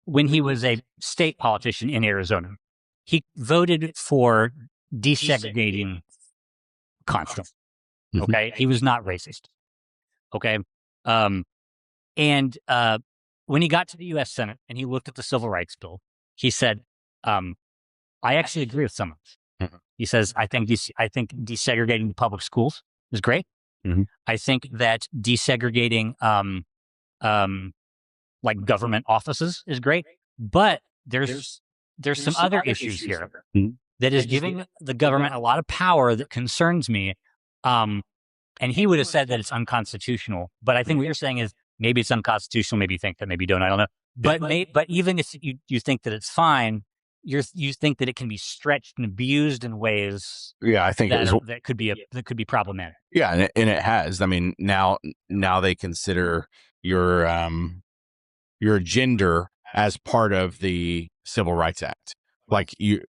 when he was a state politician in Arizona, he voted for desegregating constantly. Okay. He was not racist. Okay. And when he got to the U.S. Senate and he looked at the Civil Rights Bill, he said, I actually agree with some of this. He says, I think desegregating the public schools is great. I think that desegregating like government offices is great, but there's some other issues here that is giving the government a lot of power that concerns me. And he would have said that it's unconstitutional, but I think what you're saying is maybe it's unconstitutional, maybe you think that, maybe you don't, I don't know. But even if you think that it's fine, you think that it can be stretched and abused in ways Yeah, I think that could be problematic. Yeah, and it has. I mean, now they consider your gender as part of the Civil Rights Act. Like your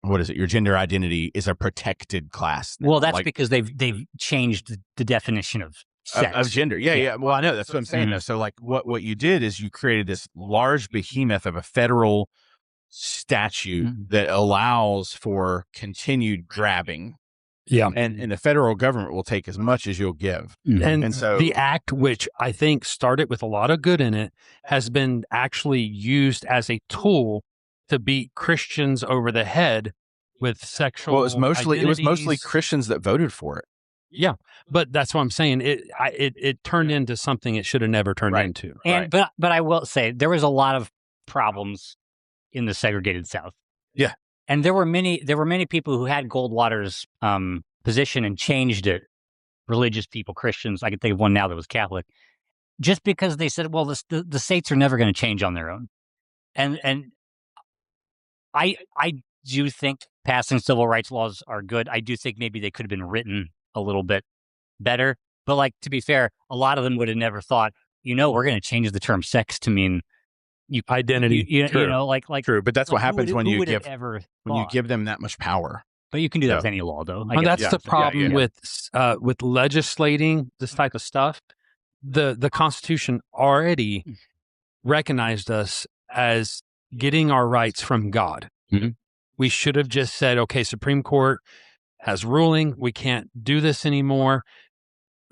what is it? Your gender identity is a protected class now. Well, that's because they've changed the definition of sex. Of gender. Yeah. Well, I know, that's what I'm saying though. So like what you did is you created this large behemoth of a federal statute that allows for continued grabbing. Yeah. And the federal government will take as much as you'll give. And so the act, which I think started with a lot of good in it, has been actually used as a tool to beat Christians over the head with sexual. Well, it was mostly identities. Christians that voted for it. Yeah, but that's what I'm saying. It turned into something it should have never turned into. And but I will say there was a lot of problems in the segregated South. Yeah. And there were many people who had Goldwater's position and changed it. Religious people, Christians. I can think of one now that was Catholic, just because they said, "Well, the states are never going to change on their own." And I do think passing civil rights laws are good. I do think maybe they could have been written a little bit better. But like, to be fair, a lot of them would have never thought, we're going to change the term sex to mean identity. You know, like true. But that's what happens when you give give them that much power. But you can do that with any law, though. Well, that's the problem with legislating this type of stuff. The Constitution already recognized us as getting our rights from God. Mm-hmm. We should have just said, okay, Supreme Court has ruling. We can't do this anymore.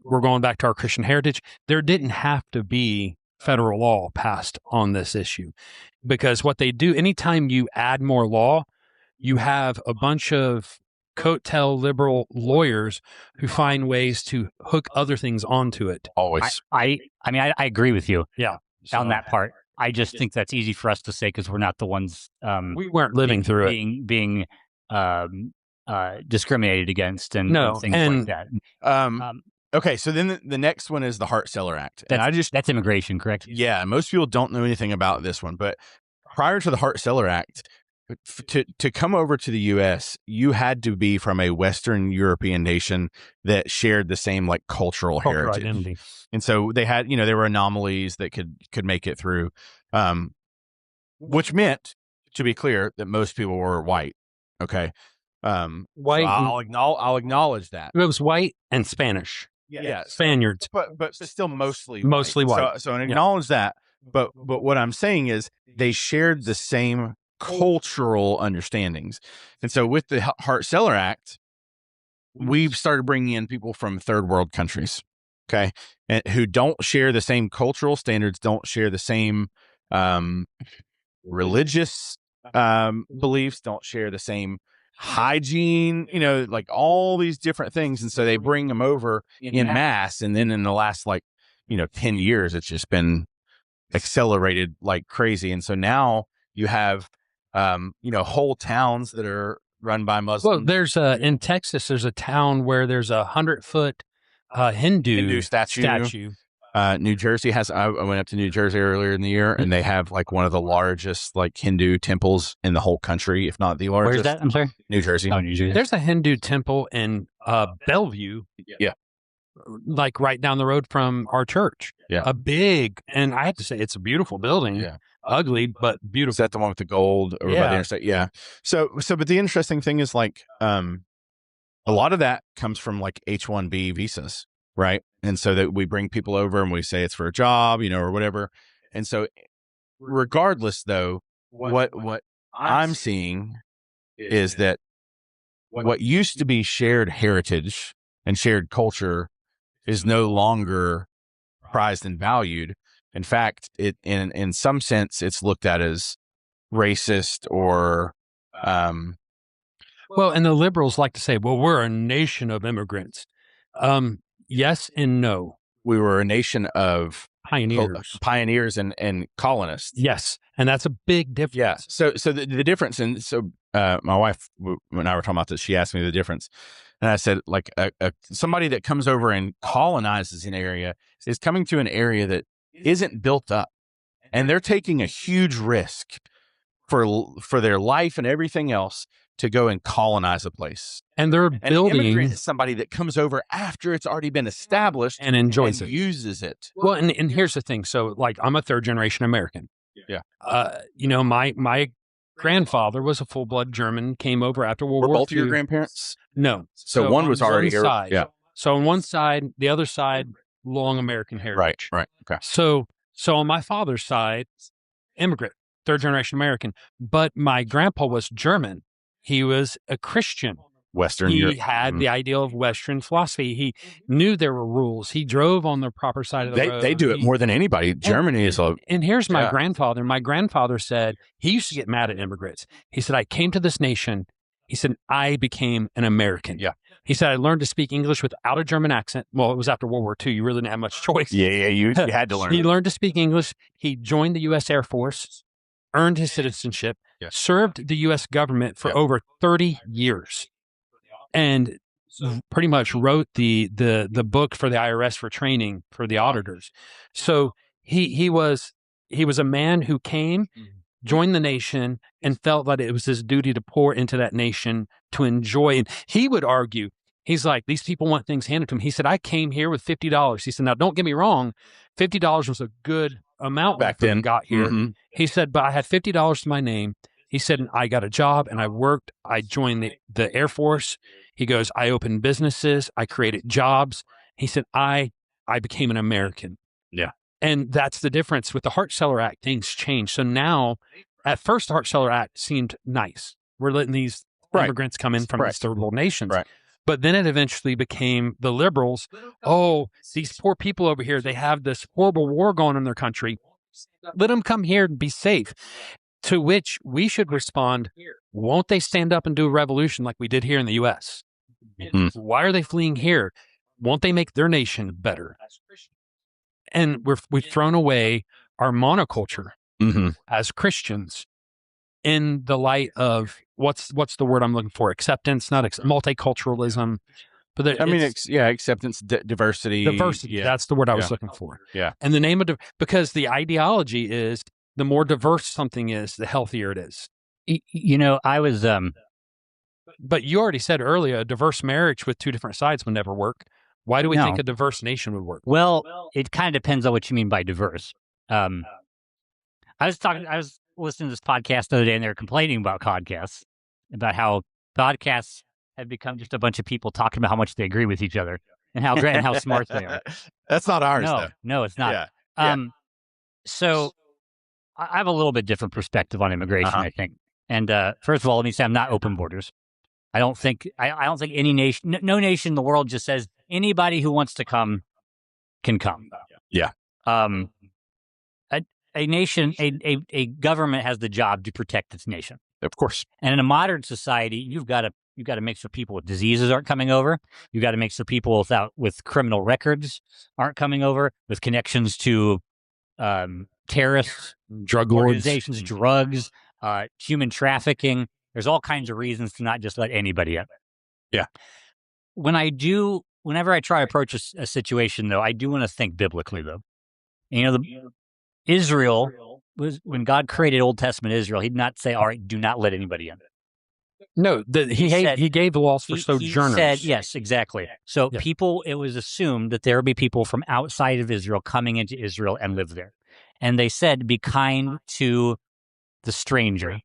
We're going back to our Christian heritage. There didn't have to be federal law passed on this issue, because what they do, anytime you add more law, you have a bunch of coattail liberal lawyers who find ways to hook other things onto it. Always. I mean, I agree with you. Yeah. On that part. I just think that's easy for us to say because we're not the ones. We weren't living through it. Being discriminated against and things like that. Okay, so then the next one is the Hart-Celler Act. And that's immigration, correct? Yeah, most people don't know anything about this one, but prior to the Hart-Celler Act, to come over to the U.S., you had to be from a Western European nation that shared the same like cultural heritage. Identity. And so they had, there were anomalies that could make it through, which meant, to be clear, that most people were white. Okay, white. So I'll acknowledge that it was white and Spanish. Yeah, Spaniards, but still mostly white. So acknowledge that. But what I'm saying is they shared the same cultural understandings, and so with the Hart-Celler Act, we've started bringing in people from third world countries, okay, and who don't share the same cultural standards, don't share the same religious beliefs, don't share the same hygiene, like all these different things. And so they bring them over in mass. And then in the last 10 years, it's just been accelerated like crazy. And so now you have, whole towns that are run by Muslims. Well, there's in Texas, there's a town where there's 100-foot Hindu statue. New Jersey I went up to New Jersey earlier in the year, and they have like one of the largest Hindu temples in the whole country, if not the largest. Where's that? I'm sorry? New Jersey. Oh, New Jersey. There's a Hindu temple in Bellevue. Yeah. Like right down the road from our church. Yeah. And I have to say, it's a beautiful building. Yeah. Ugly, but beautiful. Is that the one with the gold over by the interstate? Yeah. So, but the interesting thing is a lot of that comes from H-1B visas. Right. And so that we bring people over and we say it's for a job, or whatever. And so regardless, though, what I'm seeing is that what used to be shared heritage and shared culture is no longer prized and valued. In fact, in some sense, it's looked at as racist or well, and the liberals like to say, well, we're a nation of immigrants. Yes and no. We were a nation of pioneers. and colonists. Yes, and that's a big difference. Yeah. So the difference, and so my wife, when I were talking about this, she asked me the difference, and I said, like, somebody that comes over and colonizes an area is coming to an area that isn't built up, and they're taking a huge risk for their life and everything else to go and colonize a place. And they're An building immigrant is somebody that comes over after it's already been established and enjoys and it. uses it. Well, and here's the thing. So, like, I'm a third generation American. Yeah. You know, my grandfather was a full blood German. Came over after World Were War both of your II. grandparents? No. So one on was already here. side. Yeah. So on one side, the other side, long American heritage. Right. Okay. So on my father's side, immigrant, third generation American, but my grandpa was German. He was a Christian. Western He Europe. had the ideal of Western philosophy. He knew there were rules. He drove on the proper side of the road. They do it more than anybody. Germany is a. And here's my Yeah. grandfather. My grandfather said he used to get mad at immigrants. He said, I came to this nation. He said, I became an American. Yeah. He said, I learned to speak English without a German accent. Well, it was after World War II. You really didn't have much choice. Yeah. You had to learn. He learned to speak English. He joined the U.S. Air Force, earned his citizenship, Yeah. served the U.S. government for over 30 years, and pretty much wrote the book for the IRS for training for the auditors. So he was a man who came, joined the nation, and felt that it was his duty to pour into that nation to enjoy. And he would argue, he's like, these people want things handed to him. He said, I came here with $50. He said, now don't get me wrong, $50 was a good amount Back when then. I got here. Mhm. He said, but I had $50 to my name. He said, and I got a job and I worked. I joined the Air Force. He goes, I opened businesses. I created jobs. He said, I became an American. Yeah. And that's the difference. With the Hart-Celler Act, things changed. So now, at first, the Hart-Celler Act seemed nice. We're letting these immigrants come in from these third world nations. Right. But then it eventually became the liberals. Oh, these poor people over here, they have this horrible war going on in their country. Let them come here and be safe. To which we should respond, won't they stand up and do a revolution like we did here in the U.S.? Mhm. Why are they fleeing here? Won't they make their nation better? And we've thrown away our monoculture Mhm. as Christians in the light of what's the word I'm looking for? Acceptance, not multiculturalism. But acceptance, diversity. Diversity. Yeah. That's the word I was looking for. Yeah. And the name of because the ideology is the more diverse something is, the healthier it is. You know, I was But you already said earlier, a diverse marriage with two different sides would never work. Why do we think a diverse nation would work? Well, it kind of depends on what you mean by diverse. I was listening to this podcast the other day, and they were complaining about podcasts, about how podcasts have become just a bunch of people talking about how much they agree with each other and how great and how smart they are. That's not ours, though. No, it's not. Yeah. So I have a little bit different perspective on immigration, I think. And first of all, let me say I'm not open borders. I don't think any nation, no nation in the world just says anybody who wants to come can come. Yeah. A nation, a government has the job to protect its nation. Of course. And in a modern society, you've got to make sure people with diseases aren't coming over. You've got to make sure people with criminal records aren't coming over, with connections to terrorists, drug lords, organizations, drugs, human trafficking. There's all kinds of reasons to not just let anybody in. Yeah. Whenever I try to approach a situation, though, I do want to think biblically, though. You know, Israel was, when God created Old Testament Israel, he did not say, all right, do not let anybody in. No, he gave the laws for sojourners. He said, yes, exactly. So it was assumed that there would be people from outside of Israel coming into Israel and live there. And they said, be kind to the stranger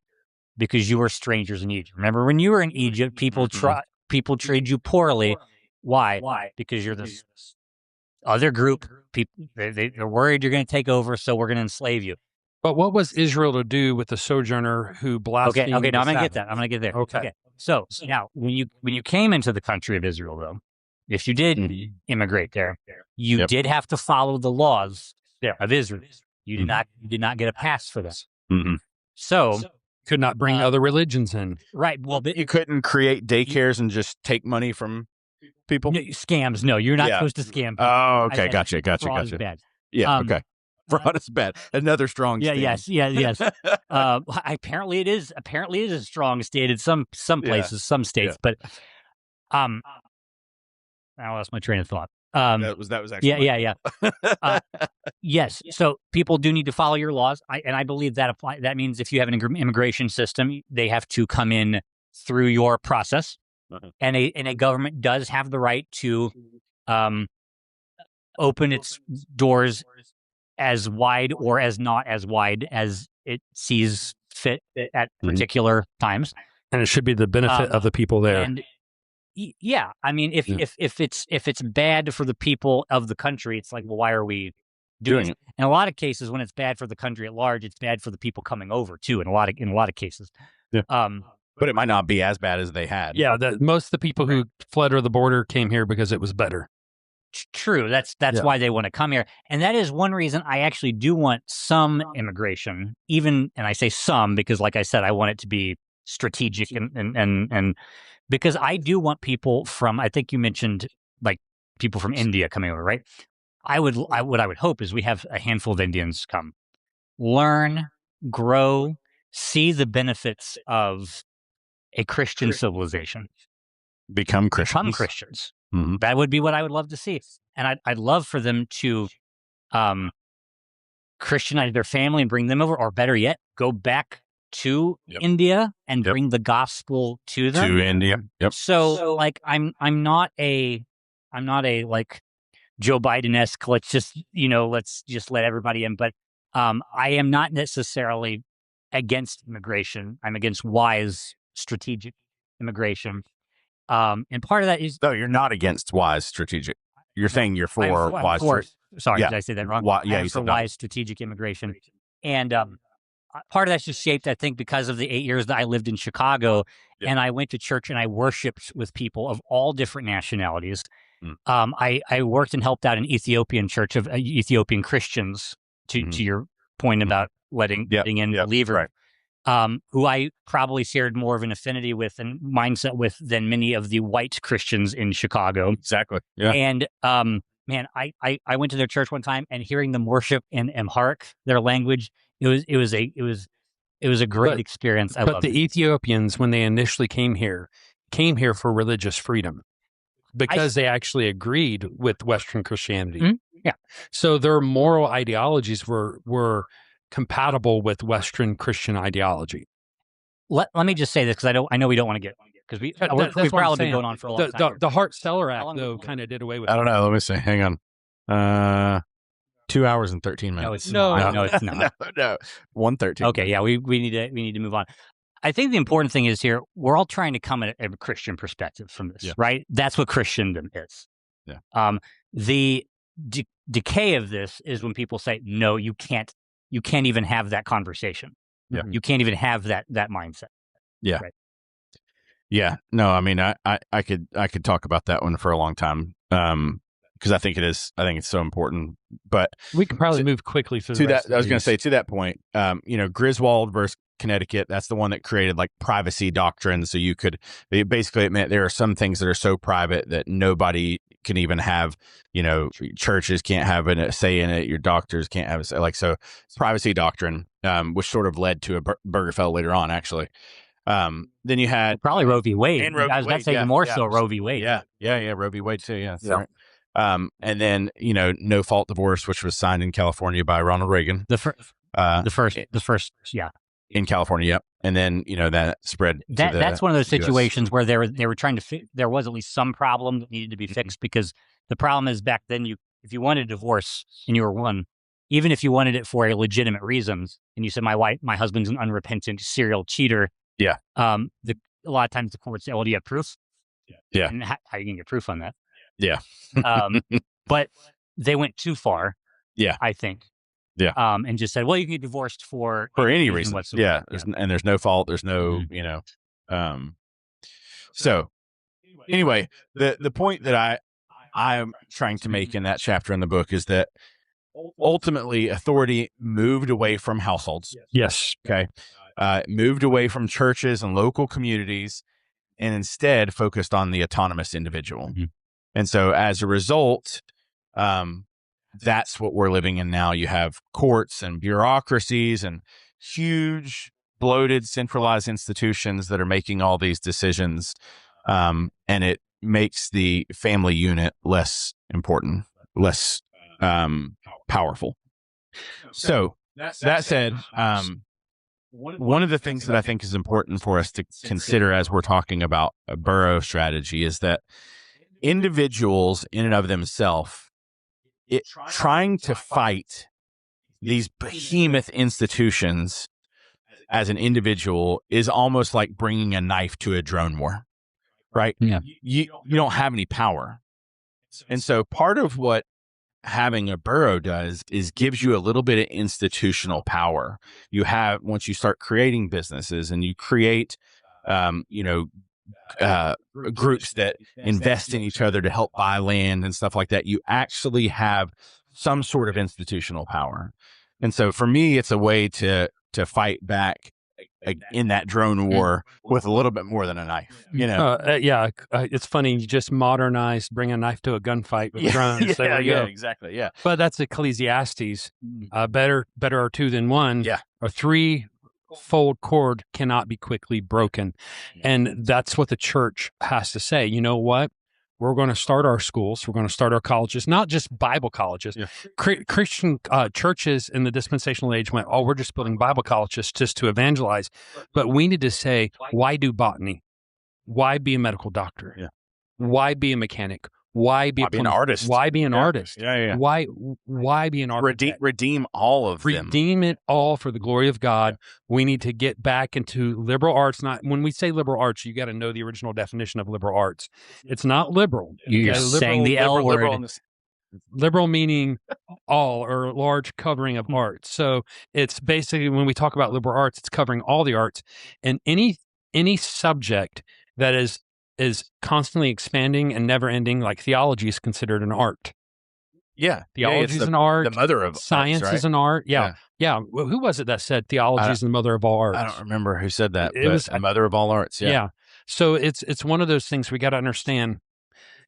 because you were strangers in Egypt. Remember, when you were in Egypt, people treated you poorly. Why? Because you're this other group. People, they're worried you're going to take over, so we're going to enslave you. But what was Israel to do with the sojourner who blasphemed? Okay. Now I'm going to get that. I'm going to get there. Okay. So now, when you came into the country of Israel, though, if you did immigrate there, you did have to follow the laws of Israel. You did not get a pass for this. Mm-hmm. So could not bring other religions in. Right. Well, you couldn't create daycares and just take money from people. Scams. No, you're not supposed to scam people. Oh, okay. Gotcha. Fraud is bad. Yeah. Okay. Fraud is bad. Another strong Yeah, stand. yes. Apparently it is a strong state in some places, some states, but I lost my train of thought. That was actually yeah. Yes. So people do need to follow your laws. I believe that apply. That means if you have an immigration system, they have to come in through your process, and a government does have the right to open its doors as wide or as not as wide as it sees fit at particular times. And it should be the benefit of the people there. And yeah, I mean, if it's bad for the people of the country, it's like, well, why are we doing it? In a lot of cases, when it's bad for the country at large, it's bad for the people coming over too. In a lot of cases, but it might not be as bad as they had. Yeah, most of the people who fled over the border came here because it was better. True. That's why they want to come here, and that is one reason I actually do want some immigration. And I say some because, like I said, I want it to be strategic and because I do want people from. I think you mentioned like people from India coming over, right? What I would hope is we have a handful of Indians come, learn, grow, see the benefits of a Christian civilization, Become Christians. Mm-hmm. That would be what I would love to see, and I'd love for them to Christianize their family and bring them over, or better yet, go back to India and bring the gospel to them. To India. Yep. So like I'm not a like Joe Biden-esque, let's just let everybody in. But I am not necessarily against immigration. I'm against wise, strategic immigration. And part of that is... No, you're not against wise, strategic. You're saying you're for wise. Sorry, did I say that wrong? You for wise, strategic immigration. And part of that's just shaped, I think, because of the 8 years that I lived in Chicago, and I went to church and I worshiped with people of all different nationalities. I worked and helped out an Ethiopian church of Ethiopian Christians, to your point about letting in believers, who I probably shared more of an affinity with and mindset with than many of the white Christians in Chicago. Exactly. Yeah. And man, I went to their church one time and hearing them worship in Amharic, their language, it was a great experience. But the Ethiopians, when they initially came here for religious freedom, because they actually agreed with Western Christianity. Mm-hmm. Yeah. So their moral ideologies were compatible with Western Christian ideology. Let me just say this, because I know we don't want to get, because we've probably been going on for a long time. The Hart-Celler Act, though, kind of did away with it. I don't know. Let me see. Hang on. 2 hours and 13 minutes. No, it's not. No, it's not. No. 1:13. Okay, yeah, we need to move on. I think the important thing is here, we're all trying to come at a Christian perspective from this, right? That's what Christendom is. Yeah. The decay of this is when people say, no, you can't even have that conversation. Yeah. You can't even have that mindset. Yeah. Right. Yeah. No, I mean, I could talk about that one for a long time. Because I think it's so important. But we can probably move quickly through to that. I was going to say, to that point, Griswold versus Connecticut, that's the one that created like privacy doctrine. So basically it meant there are some things that are so private that nobody can even have, churches can't have a say in it. Your doctors can't have a say. Like, so privacy doctrine, which sort of led to a Burgerfell later on, actually. Then you had probably Roe v. Wade. And Roe v. I was going to say more so Roe v. Wade. Yeah. Roe v. Wade too. Yeah. That's right. And then, no fault divorce, which was signed in California by Ronald Reagan. The first. Yeah. In California, yep. And then, that spread. That's one of those situations where they were trying to there was at least some problem that needed to be fixed, because the problem is back then if you wanted a divorce and you were one, even if you wanted it for a legitimate reasons, and you said my husband's an unrepentant serial cheater. Yeah. A lot of times the courts say, well, do you have proof? Yeah. And how are you going to get proof on that? Yeah. But they went too far. Yeah. I think. Yeah. And just said, well, you can get divorced for any reason whatsoever. Yeah. And there's no fault. There's no, So anyway, the point that I am trying to make in that chapter in the book is that ultimately authority moved away from households. Yes. Okay. Moved away from churches and local communities, and instead focused on the autonomous individual. Mm-hmm. And so as a result, that's what we're living in now. You have courts and bureaucracies and huge, bloated, centralized institutions that are making all these decisions. And it makes the family unit less important, less powerful. So that said, one of the things that I think is important for us to consider as we're talking about a borough strategy is that individuals in and of themselves, trying to fight these behemoth institutions as an individual is almost like bringing a knife to a drone war, right? Yeah. You don't have any power. And so part of what having a borough does is gives you a little bit of institutional power. You have, once you start creating businesses and you create, groups that invest in each other to help buy land and stuff like that, you actually have some sort of institutional power. And so for me, it's a way to fight back in that drone war with a little bit more than a knife, it's funny. You just modernized, bring a knife to a gunfight with drones. There we go. Exactly. Yeah. But that's Ecclesiastes. Better are two than one. Yeah. A threefold cord cannot be quickly broken. And that's what the church has to say. You know what? We're going to start our schools. We're going to start our colleges, not just Bible colleges. Yeah. Christian churches in the dispensational age went, we're just building Bible colleges just to evangelize. But we need to say, why do botany? Why be a medical doctor? Yeah. Why be a mechanic? Why be an artist? Why be an artist? Yeah. Why be an artist? Redeem all of them. Redeem it all for the glory of God. Yeah. We need to get back into liberal arts. Not when we say liberal arts, you got to know the original definition of liberal arts. It's not liberal. You're saying the L word. Liberal meaning all or large covering of arts. So it's basically, when we talk about liberal arts, it's covering all the arts, and any subject that is constantly expanding and never ending, like theology is considered an art. Yeah. Theology is an art. The mother of science arts, right? is an art. Yeah. Well, who was it that said theology is the mother of all arts? I don't remember who said that. It was the mother of all arts. Yeah. So it's one of those things we got to understand.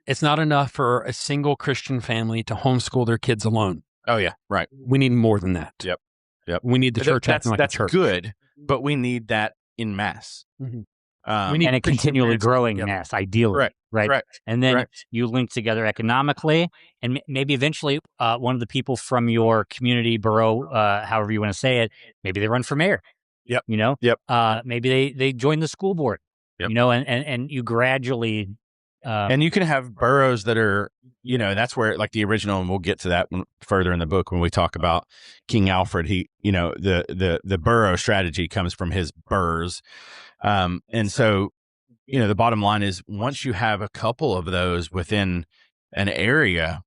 It's not enough for a single Christian family to homeschool their kids alone. Oh yeah. Right. We need more than that. Yep. We need the church acting like a church. That's good, but we need that in mass. Mm-hmm. And a continually growing mass, ideally. Right. And then you link together economically, and maybe eventually one of the people from your community, borough, however you want to say it, maybe they run for mayor. Yep. Maybe they join the school board. Yep. And you gradually. And you can have boroughs that are, that's where, like the original, and we'll get to that further in the book when we talk about King Alfred. He, the borough strategy comes from his burrs. And so, the bottom line is, once you have a couple of those within an area,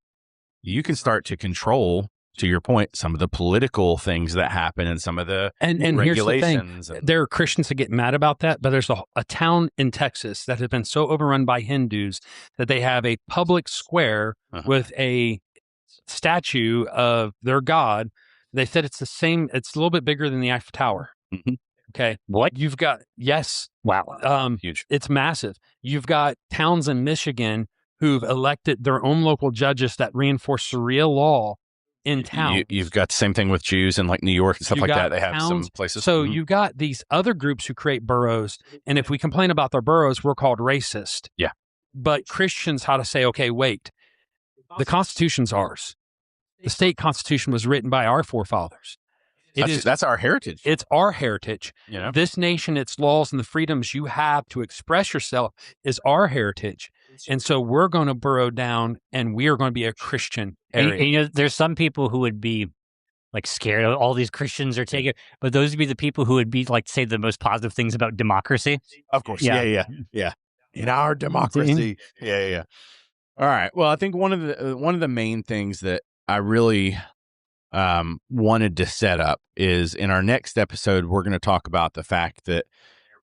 you can start to control, to your point, some of the political things that happen and some of the regulations. Here's the thing. There are Christians that get mad about that, but there's a town in Texas that has been so overrun by Hindus that they have a public square with a statue of their god. They said it's the same. It's a little bit bigger than the Eiffel Tower. Mm-hmm. Okay. What? You've got, yes. Wow. Huge. It's massive. You've got towns in Michigan who've elected their own local judges that reinforce Sharia law in town. You've got the same thing with Jews in like New York and stuff like that. They have some places. So you've got these other groups who create boroughs. And if we complain about their boroughs, we're called racist. Yeah. But Christians, how to say, okay, wait, the Constitution's ours. The state constitution was written by our forefathers. That's our heritage. It's our heritage. This nation, its laws and the freedoms you have to express yourself is our heritage. And so we're going to burrow down, and we are going to be a Christian area. And, there's some people who would be like scared of all these Christians are taking, but those would be the people who would be like, say the most positive things about democracy. Of course. Yeah. In our democracy. Yeah. All right. Well, I think one of the main things that I really wanted to set up is, in our next episode, we're going to talk about the fact that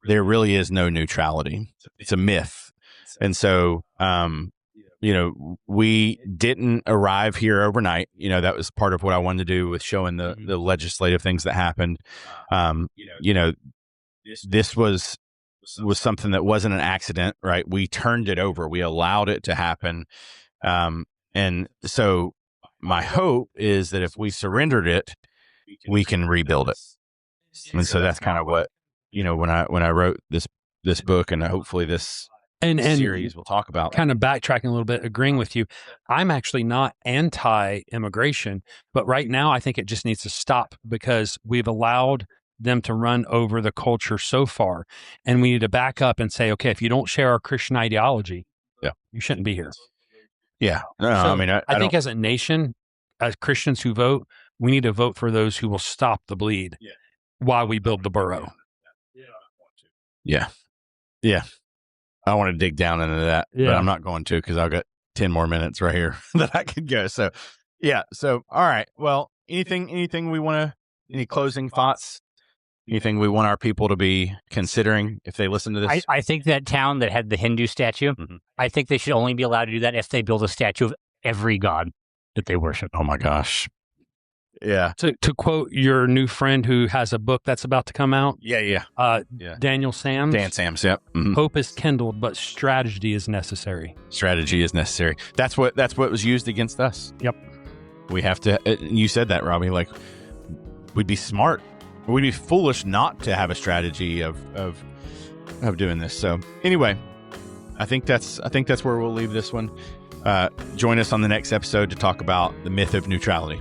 there really is no neutrality. It's a myth. And so, we didn't arrive here overnight. That was part of what I wanted to do with showing the legislative things that happened. This was something that wasn't an accident, right? We turned it over. We allowed it to happen. And so my hope is that if we surrendered it, we can rebuild it. And so that's kind of what, when I wrote this book, and hopefully this and series we'll talk about. Kind of backtracking a little bit, agreeing with you. I'm actually not anti-immigration, but right now I think it just needs to stop because we've allowed them to run over the culture so far. And we need to back up and say, okay, if you don't share our Christian ideology, you shouldn't be here. Yeah. No, So I mean, I think as a nation, as Christians who vote, we need to vote for those who will stop the bleed while we build the borough. Yeah. Yeah. I want to dig down into that, but I'm not going to because I've got 10 more minutes right here that I could go. So, So, all right. Well, anything we want to, any closing thoughts? Anything we want our people to be considering if they listen to this? I think that town that had the Hindu statue, I think they should only be allowed to do that if they build a statue of every god that they worship. Oh my gosh. Yeah. To quote your new friend who has a book that's about to come out. Yeah. Daniel Sams. Dan Sams. Yep. Hope is kindled, but strategy is necessary. Strategy is necessary. That's what was used against us. Yep. We have to. You said that, Robbie. Like, we'd be smart. We'd be foolish not to have a strategy of doing this. So anyway, I think that's where we'll leave this one. Join us on the next episode to talk about the myth of neutrality.